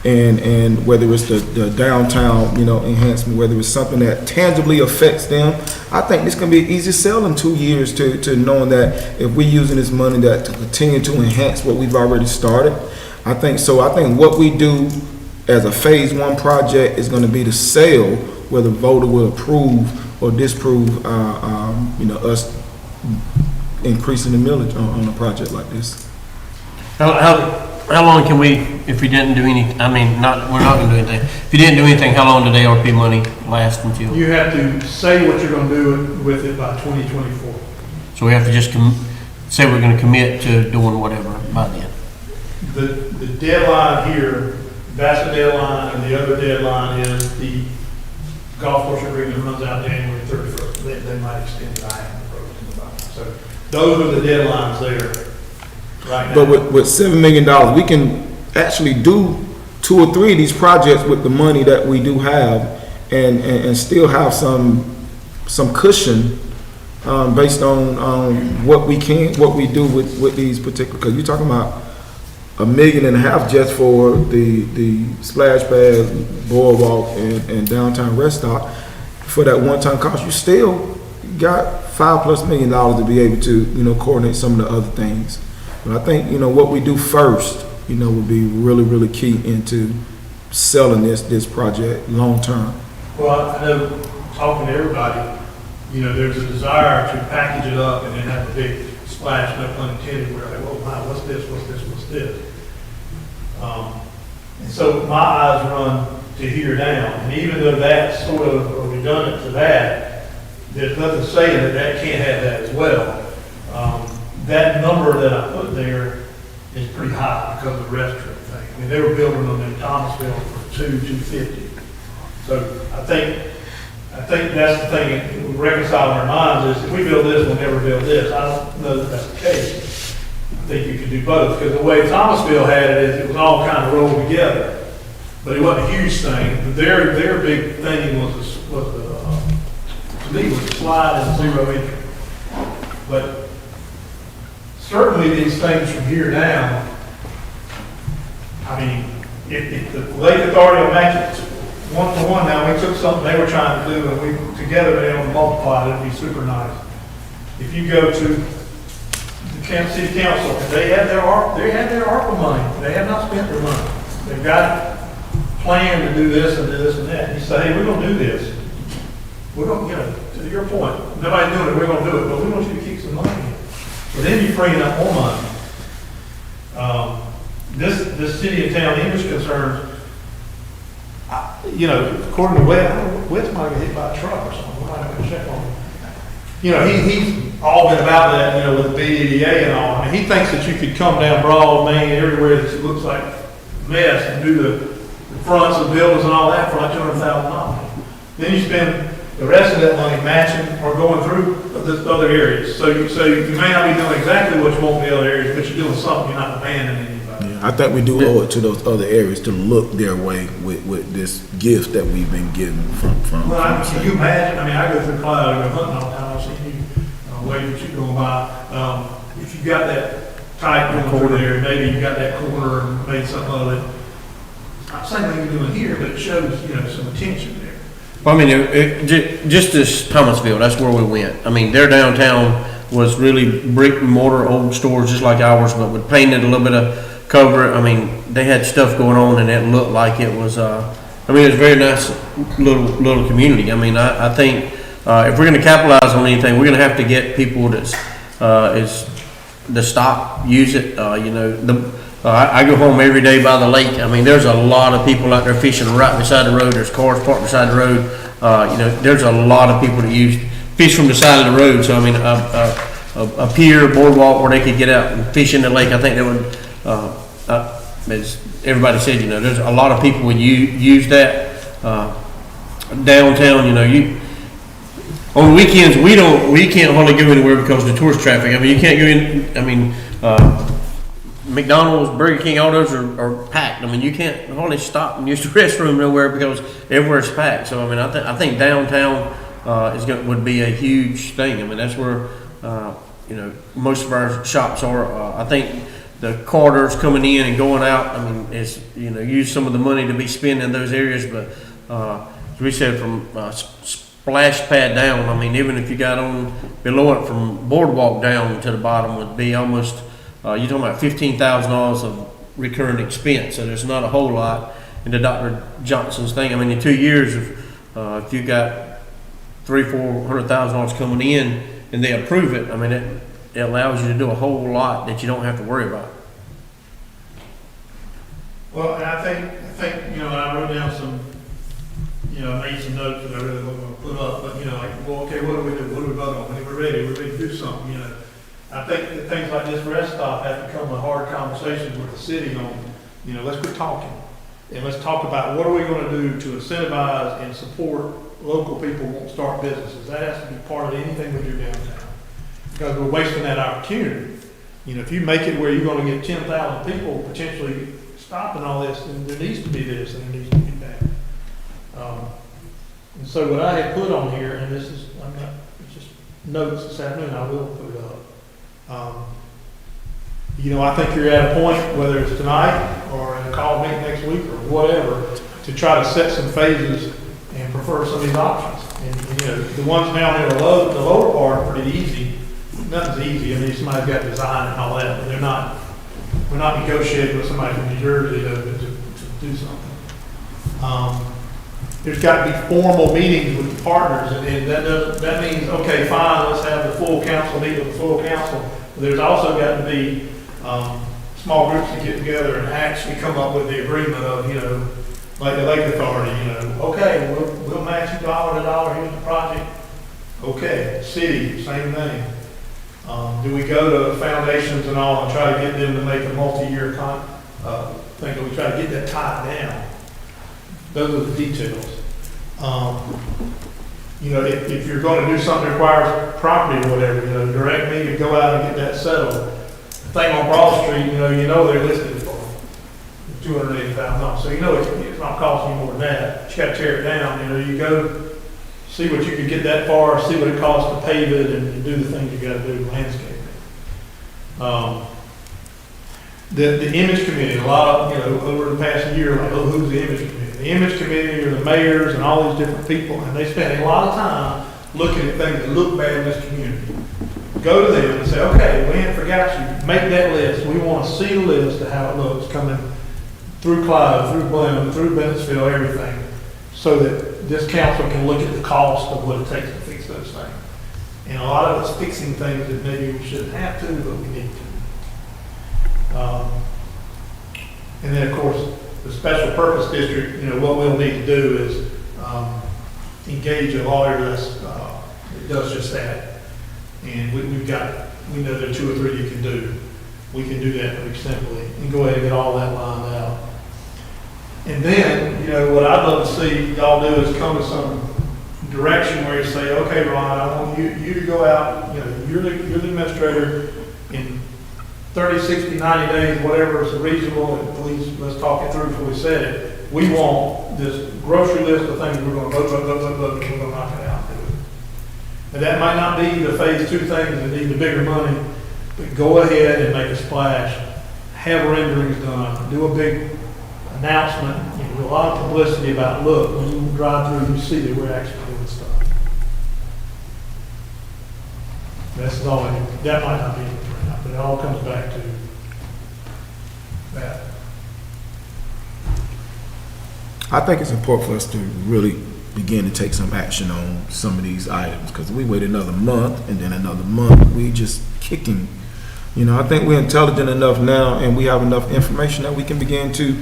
and whether it's the downtown, enhancement, whether it's something that tangibly affects them, I think this can be an easy sell in 2 years to knowing that if we're using this money to continue to enhance what we've already started. I think so. I think what we do as a phase 1 project is going to be the sale, whether the voter will approve or disapprove, us increasing the millage on a project like this. How long can we, if we didn't do any, we're not going to do anything. If you didn't do anything, how long did the ARP money last until? You have to say what you're going to do with it by 2024. So we have to just say we're going to commit to doing whatever by then. The deadline here, that's the deadline, and the other deadline is the golf course agreement runs out January 31st, they might extend it, I haven't approached them about it. So those are the deadlines there right now. But with $7 million, we can actually do 2 or 3 of these projects with the money that we do have and still have some cushion based on what we do with these particular, because you're talking about $1.5 million just for the splash pad, boardwalk, and downtown rest stop. For that one-time cost, you still got $5+ million to be able to, coordinate some of the other things. But I think, what we do first, would be really, really key into selling this project long-term. Well, I know, talking to everybody, there's a desire to package it up and then have a big splash, no pun intended, where they, oh, wow, what's this, what's this, what's this? And so my eyes run to here down, and even though that's sort of redundant to that, there's nothing saying that can't have that as well. That number that I put there is pretty high because of the restroom thing. I mean, they were building them in Thomasville for $250. So I think that's the thing that we reconcile in our minds is if we build this, we'll never build this. I don't know that that's the case. I think you could do both because the way Thomasville had it is it was all kind of rolled together, but it wasn't a huge thing. But their big thing was to me was a slide and zero entry. But certainly these things from here down, I mean, if the Lake Authority will match it 1-to-1 now, we took something they were trying to do and we together been able to multiply it, it'd be super nice. If you go to the City Council, they have their ARPA money. They have not spent their money. They've got a plan to do this and do this and that. And you say, hey, we're going to do this. We're going to, to your point, nobody's doing it, we're going to do it, but we want you to keep some money in. But then you're freeing up more money. This city and town image concerns, according to Wes might get hit by a truck or something. We might have to check on him. He's all been about that, with the BDDA and all. I mean, he thinks that you could come down Broad, Main, everywhere that looks like a mess and do the fronts of buildings and all that for like $200,000. Then you spend the rest of that money matching or going through the other areas. So you may not be doing exactly what you want in the other areas, but you're doing something. You're not abandoning anybody. Yeah, I think we do owe it to those other areas to look their way with this gift that we've been given from. Well, can you imagine? I mean, I go through Clyde, I go hunting all the time. I've seen you waving that you're going by. If you got that tight going through there, and maybe you got that corner and made something of it. It's not the same thing you're doing here, but it shows some attention there. Well, I mean, just as Thomasville, that's where we went. I mean, their downtown was really brick and mortar old stores just like ours, but with painted a little bit of cover. I mean, they had stuff going on and it looked like it was, it was a very nice little community. I mean, I think if we're going to capitalize on anything, we're going to have to get people to stop, use it. I go home every day by the lake. I mean, there's a lot of people out there fishing right beside the road. There's cars parked beside the road. There's a lot of people that fish from the side of the road. So, I mean, a pier, boardwalk where they could get out and fish in the lake. I think they would, as everybody said, there's a lot of people would use that downtown. On the weekends we can't hardly go anywhere because of the tourist traffic. I mean, you can't go in. I mean, McDonald's, Burger King, all those are packed. I mean, you can't hardly stop and use the restroom nowhere because everywhere's packed. So, I mean, I think downtown would be a huge thing. I mean, that's where most of our shops are. I think the corridors coming in and going out. I mean, use some of the money to be spent in those areas. But as we said, from splash pad down, I mean, even if you got on below it from boardwalk down to the bottom, would be almost. You're talking about $15,000 of recurring expense, so there's not a whole lot. And to Dr. Johnson's thing, I mean, in 2 years, if you got $300,000-$400,000 coming in and they approve it, I mean, it allows you to do a whole lot that you don't have to worry about. Well, and I think I wrote down some, I made some notes that I really wasn't going to put up, but okay, what do we do? What do we vote on? When we're ready to do something, I think that things like this rest stop have become a hard conversation with the city on, let's quit talking. and let's talk about what are we gonna do to incentivize and support local people who won't start businesses. That has to be part of anything we do downtown. Because we're wasting that opportunity. You know, if you make it where you're gonna get 10,000 people potentially stopping all this, then there needs to be this and there needs to be that. And so what I had put on here, and this is, it's just notes this afternoon, I will put it up. You know, I think you're at a point, whether it's tonight or in a call meeting next week or whatever, to try to set some phases and prefer some of these options. And you know, the ones down there, the lower part are pretty easy. Nothing's easy. I mean, somebody's got design and all that, but we're not negotiating with somebody from New Jersey to do something. There's got to be formal meetings with the partners, and that means, okay, fine, let's have the full council meet with the full council. But there's also got to be small groups that get together and actually come up with the agreement of, you know, like the Lake Authority, you know, okay, we'll match you dollar to dollar, here's the project. Okay, city, same thing. Do we go to foundations and all and try to get them to make a multi-year thing? Do we try to get that tied down? Those are the details. You know, if you're going to do something that requires property or whatever, you know, direct me to go out and get that settled. The thing on Broad Street, you know they're listed for $280,000. So you know it's not costing you more than that. You got to tear it down. You know, you go see what you can get that far, see what it costs to pave it, and do the things you got to do, landscaping. The image committee, a lot of, you know, over the past year, like, oh, who's the image committee? The image committee are the mayors and all these different people, and they spend a lot of time looking at things that look bad in this community. Go to them and say, okay, we ain't forgot you. Make that list. We want to see the list of how it looks coming through Clive, through Blenheim, through Bennettsville, everything, so that this council can look at the cost of what it takes to fix those things. And a lot of it's fixing things that maybe we shouldn't have to, but we need to. And then, of course, the special purpose district, you know, what we'll need to do is engage a lawyer that does just that. And we know there are 2 or 3 you can do. We can do that pretty simply and go ahead and get all that lined out. And then, you know, what I'd love to see y'all do is come to some direction where you say, okay, Ron, I want you to go out, you know, you're the administrator, in 30, 60, 90 days, whatever is reasonable, and please, let's talk it through before we set it. We want this grocery list of things we're going to vote, and we're going to knock it out. And that might not be the phase 2 things that need the bigger money, but go ahead and make a splash, have renderings done, do a big announcement, you know, a lot of publicity about, look, when you drive through, you see that we're actually doing stuff. That's all I need. That might not be it, but it all comes back to that. I think it's important for us to really begin to take some action on some of these items, because we wait another month and then another month, we just kicking. You know, I think we're intelligent enough now and we have enough information that we can begin to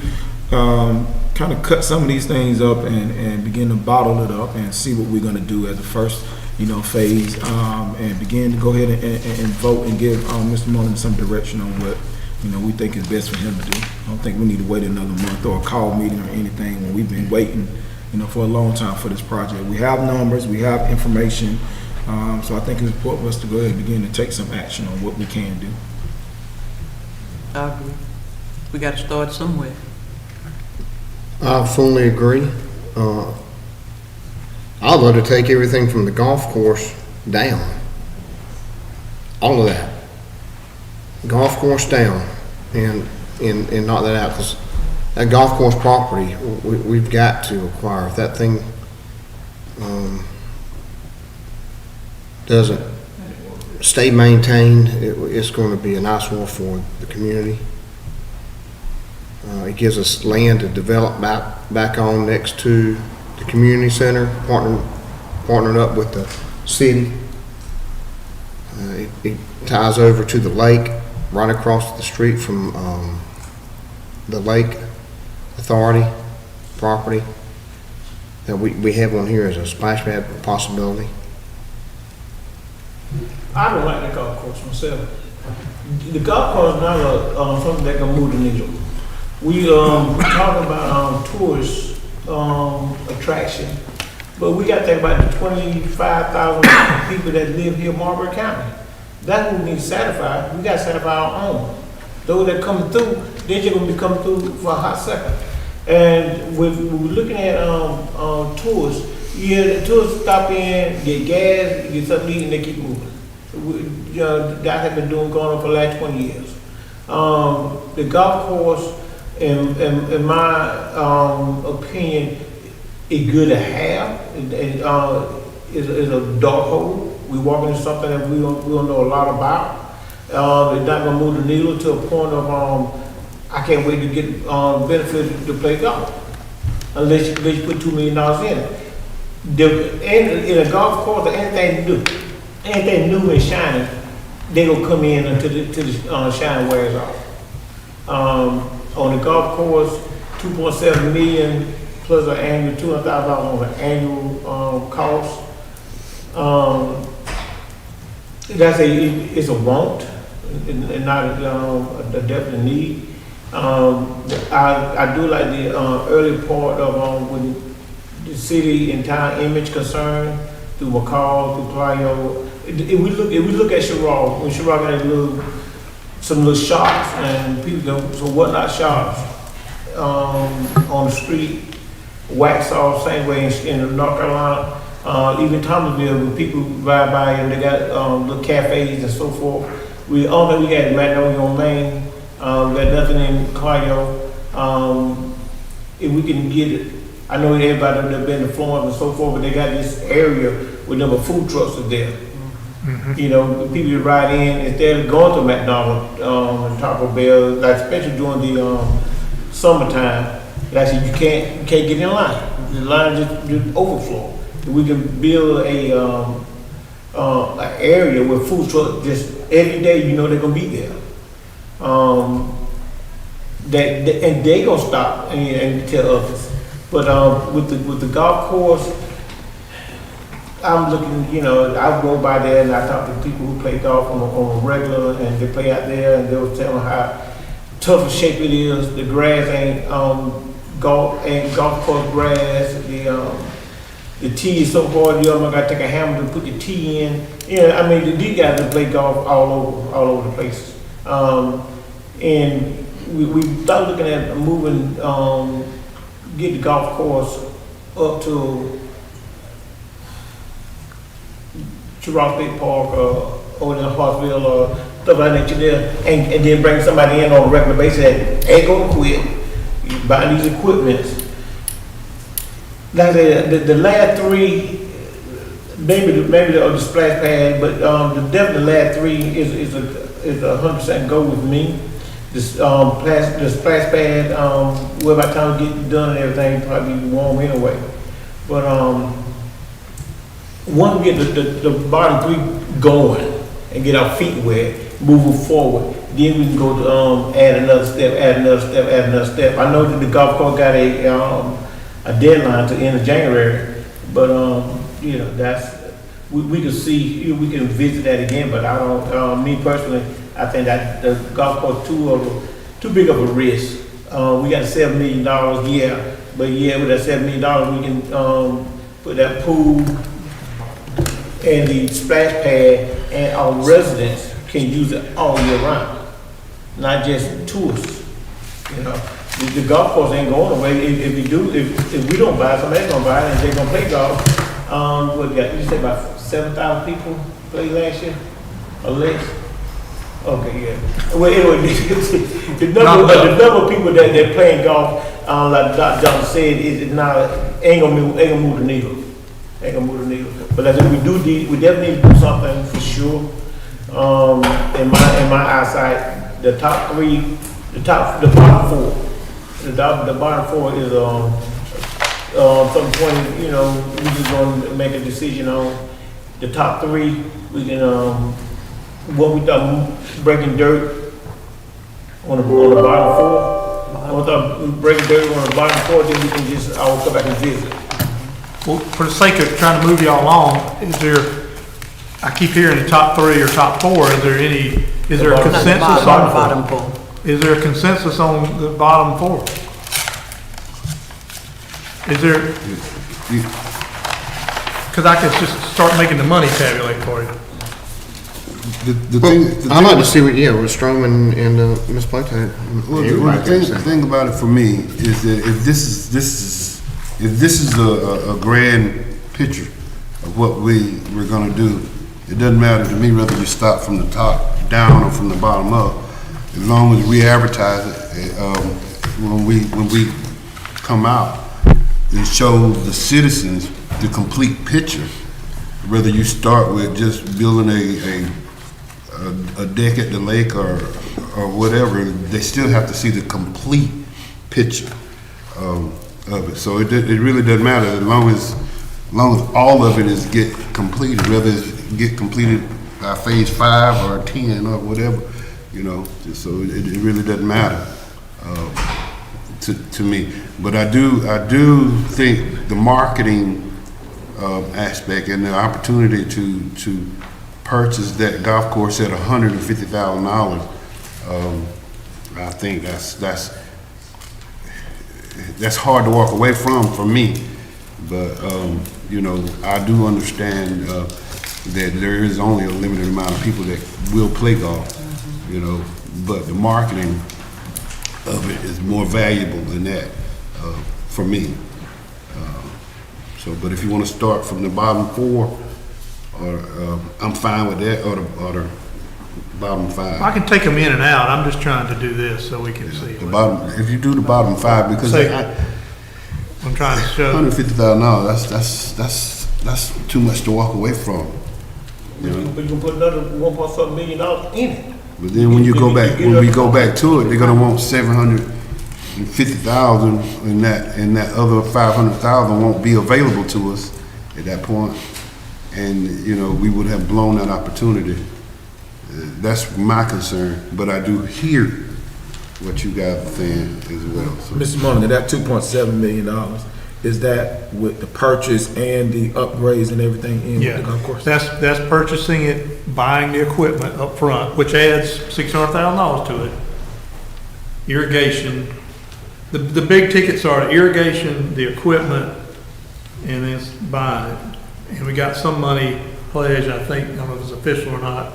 kind of cut some of these things up and begin to bottle it up and see what we're going to do as a first, you know, phase, and begin to go ahead and vote and give Mr. Mullen some direction on what, you know, we think is best for him to do. I don't think we need to wait another month or a call meeting or anything when we've been waiting, you know, for a long time for this project. We have numbers, we have information, so I think it's important for us to go ahead and begin to take some action on what we can do. I agree. We got to start somewhere. I fully agree. I'd love to take everything from the golf course down. All of that. Golf course down and knock that out, because that golf course property, we've got to acquire. If that thing doesn't stay maintained, it's going to be an eyesore for the community. It gives us land to develop back on next to the community center, partnered up with the city. It ties over to the lake, right across the street from the Lake Authority property that we have on here as a splash pad possibility. I don't like the golf course myself. The golf course is not something that can move the needle. We talking about tourist, attraction. But we gotta think about the 25,000 people that live here in Marlboro County. That's what we need to satisfy. We gotta satisfy our own. Those that come through, they're just gonna be coming through for a hot second. And we're looking at, tours. Yeah, the tourists stop in, get gas, get something to eat, and they keep moving. That has been going on for the last 20 years. The golf course, in my opinion, is good to have. It's a dark hole. We walk into something that we don't know a lot about. It's not gonna move the needle to a point of I can't wait to get benefit to play golf, unless you put $2 million in it. In a golf course, anything new and shiny, they gonna come in until the shine wears off. On the golf course, 2.7 million plus an annual $200,000 on an annual cost. It's a want and not a definite need. I do like the early part of when the city and town image concern through McCall, through Playo. If we look at Sherrod, when Sherrod got some little shops and people go some whatnot shops on the street, wax off same way in North Carolina. Even Thomasville, when people ride by and they got little cafes and so forth. We got Magnolia on Main. We got nothing in Clio. If we can get it, I know everybody that been to Florence and so forth, but they got this area where number food trucks are there. You know, people ride in instead of going to McDonald's and Taco Bell, like especially during the summertime. Like I said, you can't get in line. The line just overflow. If we can build a area where food trucks just every day, you know they're gonna be there. And they gonna stop and tell others. But with the golf course, I'm looking, I go by there and I talk to people who play golf on a regular, and they play out there, and they were telling how tough a shape it is. The grass ain't golf course grass. The tee is so hard, you almost gotta take a hammer to put the tee in. These guys that play golf all over the place. And we started looking at moving, get the golf course up to Rock State Park over in Hartsville or stuff like that there, and then bring somebody in on a regular basis that ain't gonna quit, buy these equipments. Like I said, the last three, maybe the splash pad, but definitely the last three is a 100% go with me. The splash pad, well, by the time we get done and everything, probably be warm anyway. But once we get the bottom three going and get our feet wet, moving forward, then we can go to add another step. I know that the golf course got a deadline to end of January, but that's we can see, we can visit that again. But I don't. Me personally, I think that the golf course too big of a risk. We got $7 million, but with that $7 million, we can put that pool and the splash pad, and our residents can use it all year round, not just tourists. The golf course ain't going away. If we don't buy it, somebody's gonna buy it, and they're gonna play golf. You said about 7,000 people played last year, or less? Okay, yeah. Well, anyway, the number of people that playing golf, like Dr. Johnson said, ain't gonna move the needle. Ain't gonna move the needle. But I think we definitely need to do something for sure. In my eyesight, the top three, the bottom four. The bottom four is some point, we just gonna make a decision on the top three. We can what we thought breaking dirt on the bottom four. We thought breaking dirt on the bottom four, then we can just I'll come back and visit. Well, for the sake of trying to move y'all along, I keep hearing the top three or top four, is there a consensus on? Bottom four. Is there a consensus on the bottom four? Is there, You- because I could just start making the money tabulate for you. The thing, the I'd like thing, to see what, yeah, with Strom and Ms. Plato. well, the thing about it for me is that if this is a grand picture of what we're gonna do, it doesn't matter to me whether you start from the top down or from the bottom up, as long as we advertise it, when we come out, it shows the citizens the complete picture. Whether you start with just building a deck at the lake or whatever, they still have to see the complete picture of it. So it really doesn't matter as long as all of it is get completed, whether it's get completed by phase 5 or 10 or whatever, you know. So it really doesn't matter to me. But I do think the marketing aspect and the opportunity to purchase that golf course at $150,000, I think that's hard to walk away from for me. But you know, I do understand that there is only a limited amount of people that will play golf, you know, but the marketing of it is more valuable than that for me. But if you want to start from the bottom 4, or I'm fine with that, or the bottom 5. I can take them in and out, I'm just trying to do this so we can see. The bottom, if you do the bottom 5, because I'm trying to show. $150,000, that's too much to walk away from. You know? But you can put another $1.7 million in it. But then when we go back to it, they're gonna want $750,000, and that other $500,000 won't be available to us at that point. And you know, we would have blown that opportunity. That's my concern. But I do hear what you guys are saying as well. So. Mr. Mulligan, that $2.7 million, is that with the purchase and the upgrades and everything in Yeah, the golf course? that's purchasing it, buying the equipment up front, which adds $600,000 to it. Irrigation, the big tickets are the irrigation, the equipment, and then it's buying it. And we got some money pledged, I think, I don't know if it's official or not,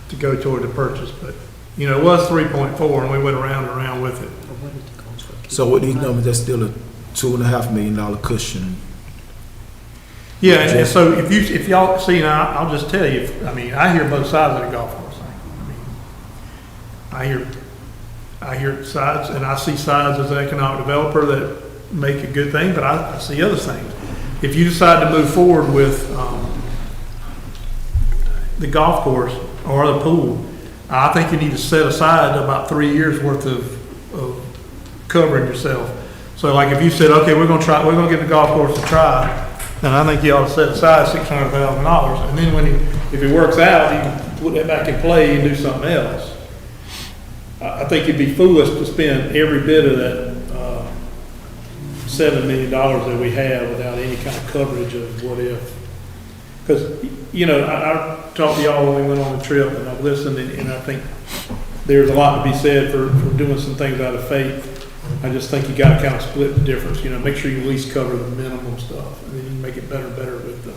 to go toward the purchase, but, you know, it was 3.4 and we went around and around with it. So with these numbers, that's still a $2.5 million cushion. Yeah, and so if y'all see, now, I'll just tell you, I mean, I hear both sides of the golf course thing. I mean, I hear sides, and I see sides as an economic developer that make a good thing, but I see other things. If you decide to move forward with the golf course or the pool, I think you need to set aside about 3 years worth of covering yourself. So like if you said, okay, we're gonna get the golf course to try, then I think you ought to set aside $600,000. And then if it works out, you can put that back in play and do something else. I think it'd be foolish to spend every bit of that $7 million that we have without any kind of coverage of what if. Because, you know, I talked to y'all when we went on the trip, and I've listened, and I think there's a lot to be said for doing some things out of faith. I just think you got to kind of split the difference, you know, make sure you at least cover the minimum stuff, and then you can make it better and better with the.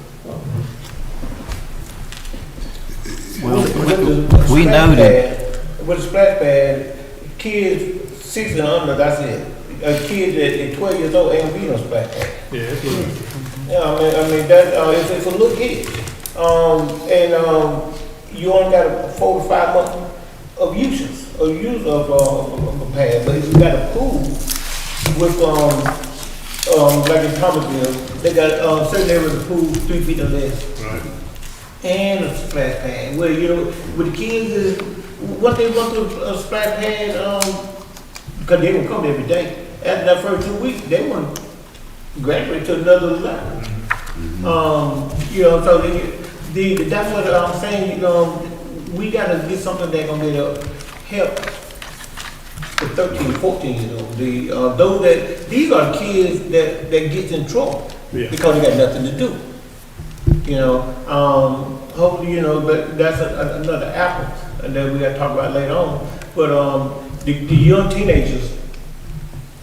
We know that. With the splash pad, kids 6 and under, that's it. Kids at 12 years old ain't be no splash pad. Yeah, it's good. Yeah, I mean that it's a little kid, and you only got 4 to 5 months of use of a pad. But if you got a pool with like in Thomasville, they got certain areas of the pool 3 feet or less, Right. and a splash pad. Where you know with the kids, what they want to a splash pad, because they don't come every day. After that first 2 weeks, they want to graduate to another level. You know, so that's what I'm saying. You know, we got to get something that's gonna be able to help the 13, 14 years old. Those that these are kids that gets in trouble because they got nothing to do. You know, hopefully, you know, but that's another apple that we got to talk about later on. But the young teenagers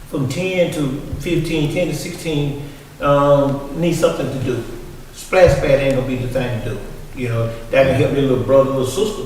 from 10 to 15, 10 to 16, need something to do. Splash pad ain't gonna be the thing to do. You know, that can help their little brother, little sister.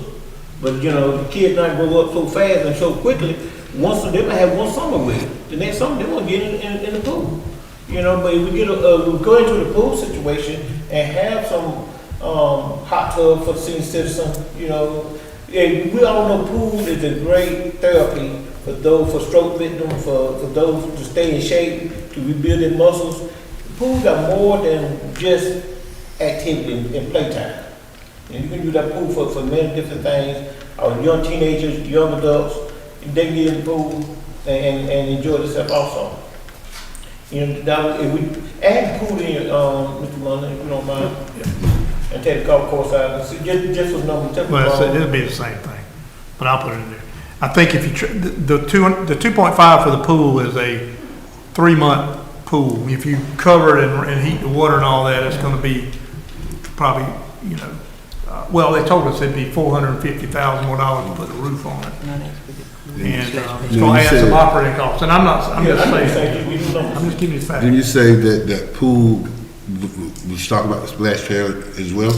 But, you know, the kids not grow up so fast and so quickly. Once they might have one summer with it. The next summer, they want to get in the pool. You know, but if we get we go into the pool situation and have some hot tub for the senior citizen, you know, and we all know pool is a great therapy for those, for stroke victims, for those to stay in shape, to rebuild their muscles. Pool got more than just activity and playtime. And you can use that pool for many different things. Our young teenagers, young adults, they can get in the pool and enjoy themselves also. You know, that, if we add the pool in, Mr. Mullin, if you don't mind, and take the golf course out, and see, just for number. Well, it'll be the same thing, but I'll put it in there. I think if you, the 2.5 for the pool is a 3-month pool. If you cover it and heat the water and all that, it's gonna be probably, you know, well, they told us it'd be $450,000 more to put a roof on it. And it's gonna add some operating costs, and I'm just saying, I'm just giving you the facts. Didn't you say that pool, we was talking about the splash pad as well?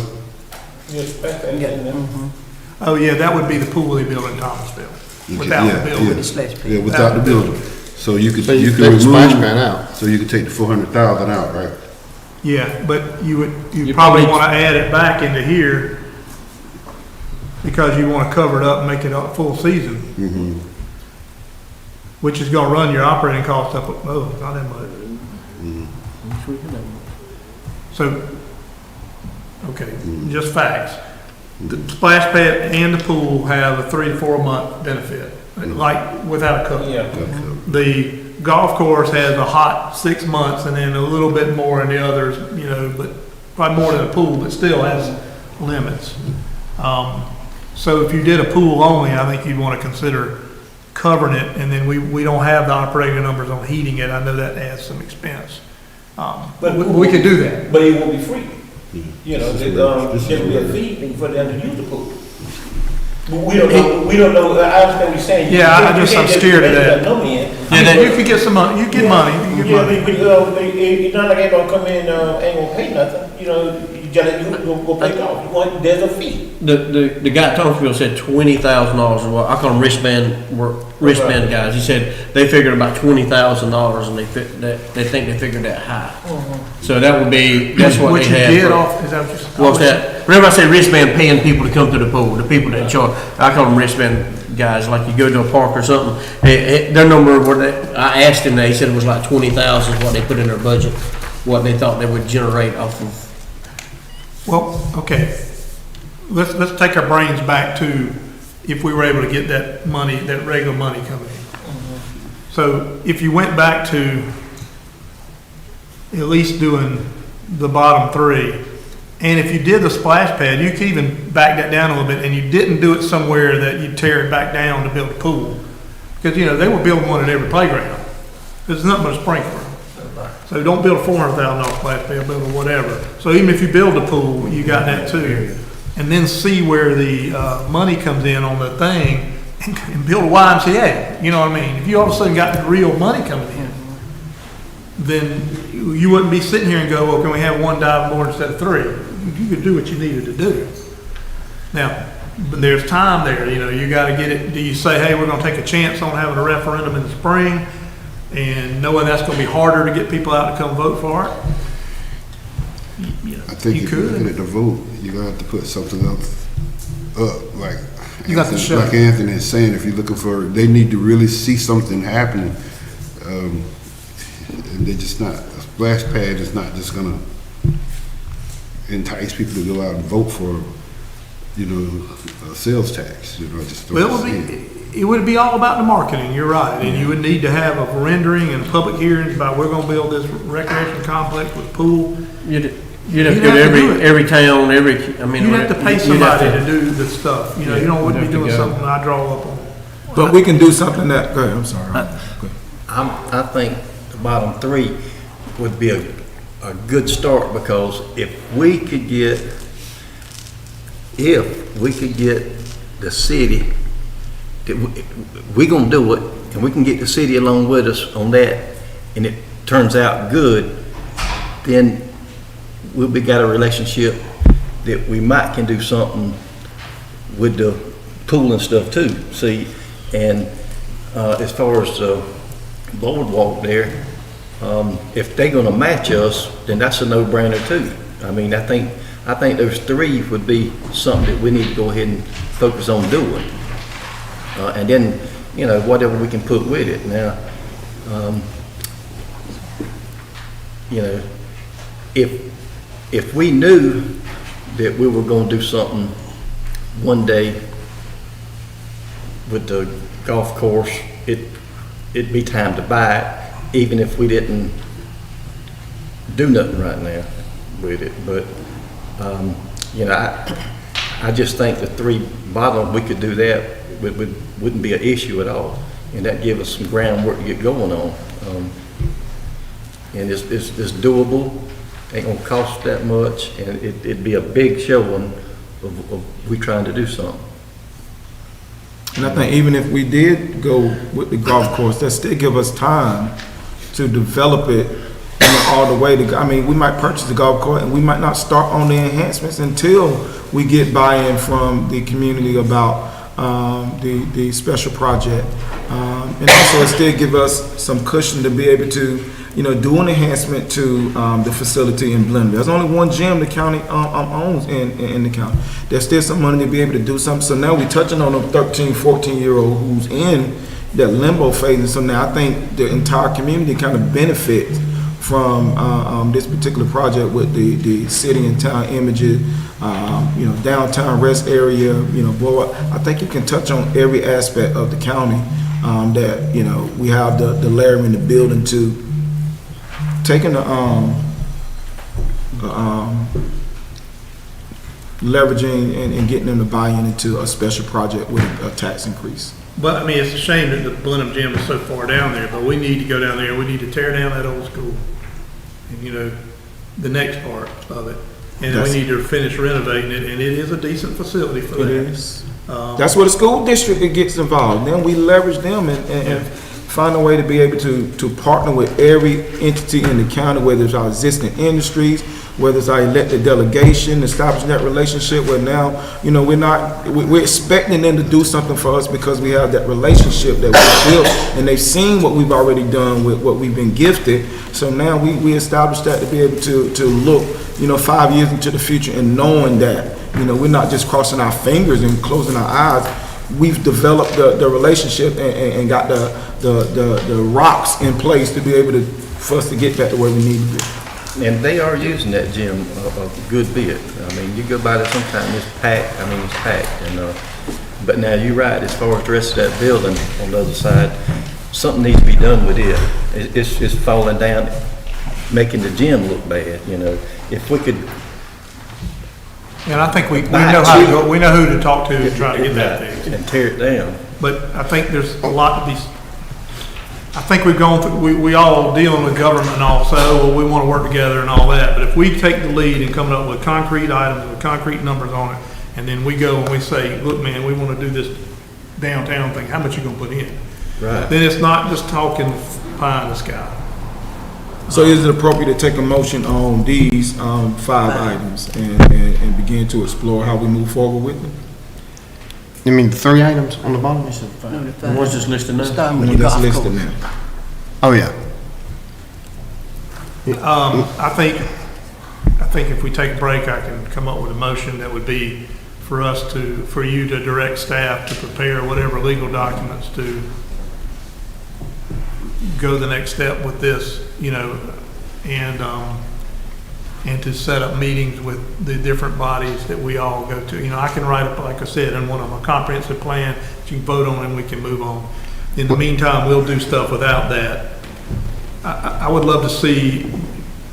Yes, splash pad in there. Oh, yeah, that would be the pool they built in Thomasville, without the building. Yeah, without the building. So you could, So you you could take the splash remove, pad out. so you could take the 400,000 out, right? Yeah, but you You probably probably- wanna add it back into here, because you wanna cover it up and make it a full season. Mm-hmm. Which is gonna run your operating costs up, oh, not that much. So, okay, just facts. The splash pad and the pool have a 3 to 4 month benefit, like without a cover. Yeah. The golf course has a hot 6 months and then a little bit more in the others, you know, but probably more than a pool, but still has limits. So if you did a pool only, I think you'd want to consider covering it, and then we don't have the operating numbers on heating it. I know that adds some expense. But we could do that. But it won't be free. You know, there'll be a fee for them to use the pool. We don't know, I understand what you're saying. Yeah, I'm can't scared of put that. No in. You could get some money, you get money, you get money. It's not like everybody come in, ain't gonna pay nothing, you know, you just, go play golf, there's a fee. The guy at Thomasville said $20,000 is what, I call them wristband guys. He said they figured about $20,000 and they think they figured that high. So that would be, that's what Which they you had. get for- off, is that what you're? What's that? Whenever I say wristband, paying people to come to the pool, the people that charge, I call them wristband guys, like you go to a park or something. Their number, I asked him, they said it was like 20,000 is what they put in their budget, what they thought they would generate off of. Well, okay, let's take our brains back to if we were able to get that money, that regular money coming in. So if you went back to at least doing the bottom 3, and if you did the splash pad, you could even back that down a little bit, and you didn't do it somewhere that you tear it back down to build a pool. Because, you know, they were building one at every playground. There's nothing but a sprinkler. So don't build a $400,000 splash pad, build a whatever. So even if you build a pool, you got that too. And then see where the money comes in on the thing and build a YMCA. You know what I mean? If you all of a sudden got the real money coming in, then you wouldn't be sitting here and go, well, can we have 1 diving board instead of 3? You could do what you needed to do. Now, but there's time there, you know, you gotta get it. Do you say, hey, we're gonna take a chance on having a referendum in the spring, and knowing that's gonna be harder to get people out to come vote for it? You know, I think you if you're looking could. at the vote, you're gonna have to put something else up, like. You got to show. Like Anthony is saying, if you're looking for, they need to really see something happening. And they're just not, a splash pad is not just gonna entice people to go out and vote for, you know, a sales tax, you know, just. Well, it would be all about the marketing, you're right, and you would need to have a rendering and public hearings about we're gonna build this recreation complex with pool. You'd have to go to every town, I mean. You'd have to pay you'd have somebody to- to do the stuff, you know, you don't, wouldn't be you'd have doing to go. something I draw up on. But we can do something that, go ahead, I'm sorry. I think the bottom 3 would be a good start, because if we could get the city, we're gonna do it, and we can get the city along with us on that, and it turns out good, then we'll be got a relationship that we might can do something with the pool and stuff too, see? And, as far as the boardwalk there, if they're gonna match us, then that's a no-brainer too. I mean, I think those three would be something that we need to go ahead and focus on doing. And then, you know, whatever we can put with it. Now, you know, if we knew that we were gonna do something one day with the golf course, it'd be time to buy it, even if we didn't do nothing right now with it. But, you know, I just think the three bottom, we could do that, wouldn't be an issue at all. And that give us some groundwork to get going on. And it's doable, ain't gonna cost that much, and it'd be a big showing of we trying to do something. And I think even if we did go with the golf course, that still give us time to develop it all the way to, I mean, we might purchase the golf course and we might not start on the enhancements until we get buy-in from the community about the special project. And also it still give us some cushion to be able to, you know, do an enhancement to the facility in Blender. There's only one gym the county owns in the county. There's still some money to be able to do something. So now we're touching on a 13, 14-year-old who's in that limbo phase. And so now I think the entire community kind of benefits from this particular project with the city and town images, you know, downtown rest area, you know, blow up. I think you can touch on every aspect of the county that, you know, we have the layer in the building to taking the leveraging and getting them to buy into a special project with a tax increase. But I mean, it's a shame that the Blenheim gym is so far down there, but we need to go down there, we need to tear down that old school. And, you know, the next part of it. And we need to finish renovating it, and it is a decent facility for that. It is. That's where the school district gets involved. Then we leverage them and find a way to be able to partner with every entity in the county, whether it's our existing industries, whether it's our elected delegation, establishing that relationship where now, you know, we're expecting them to do something for us because we have that relationship that we built, and they've seen what we've already done with what we've been gifted. So now we established that to be able to look, you know, 5 years into the future and knowing that, you know, we're not just crossing our fingers and closing our eyes. We've developed the relationship and got the rocks in place to be able to, for us to get back to where we need to be. And they are using that gym a good bit. I mean, you go by there sometime, it's packed. I mean, it's packed. And but now you're right, as far as the rest of that building on the other side, something needs to be done with it. It's just falling down, making the gym look bad, you know. If we could. And I think we know how to go, we know who to talk to and try to get that fixed. And tear it down. But I think there's a lot to be, I think we've gone through, we all dealing with government and all, so, well, we want to work together and all that. But if we take the lead in coming up with concrete items, with concrete numbers on it, and then we go and we say, look, man, we want to do this downtown thing, how much you gonna put in? Right. Then it's not just talking pie in the sky. So is it appropriate to take a motion on these 5 items and begin to explore how we move forward with them? You mean the 3 items on the bottom? What's this listed now? Starting with One the that's golf listed course. now. Oh, yeah. I think if we take a break, I can come up with a motion that would be for you to direct staff to prepare whatever legal documents to go the next step with this, you know, and to set up meetings with the different bodies that we all go to. You know, I can write up, like I said, in one of them, a comprehensive plan that you can vote on and we can move on. In the meantime, we'll do stuff without that. I would love to see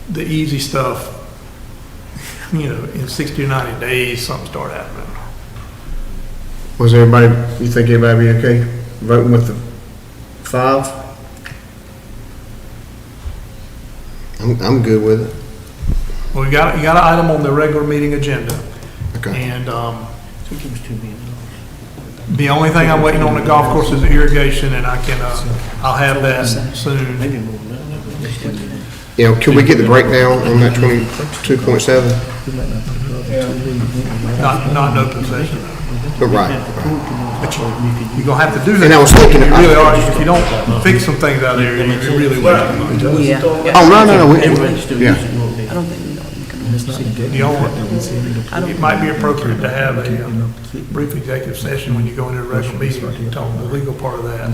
the easy stuff, you know, in 60 or 90 days, something start happening. Was everybody, you think everybody be okay voting with the 5? I'm good with it. Well, you got an item on the regular meeting agenda. Okay. And, The only thing I'm waiting on the golf course is irrigation, and I can, I'll have that soon. You know, can we get the breakdown on that 22.7? Not in open session. But right. You're gonna have to do that. And I was thinking, You really are, if you don't fix some things out there, you're really wasting money. Yeah. oh, no, Everybody's still yeah. using what they. I don't think we know. You know, it might be appropriate to have a brief executive session when you go into a regular meeting, and talk the legal part of that,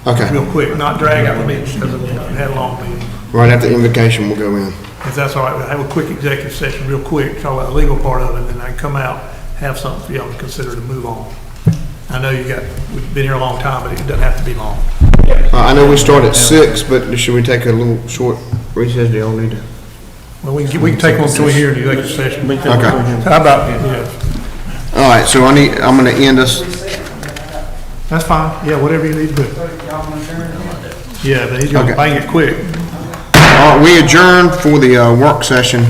Okay, real quick, not drag out the meeting, because we had a long meeting. right after invocation, we'll go in. If that's all right, we'll have a quick executive session, real quick, talk about the legal part of it, and then I can come out, have something for y'all to consider to move on. I know we've been here a long time, but it doesn't have to be long. I know we start at 6, but should we take a little short recess? Do y'all need to? Well, we can take one until we hear the executive session. Okay. How about, yeah, All right, so I'm gonna end us. that's fine, yeah, whatever you need to do. Yeah, but he's gonna Okay. bang it quick. We adjourn for the work session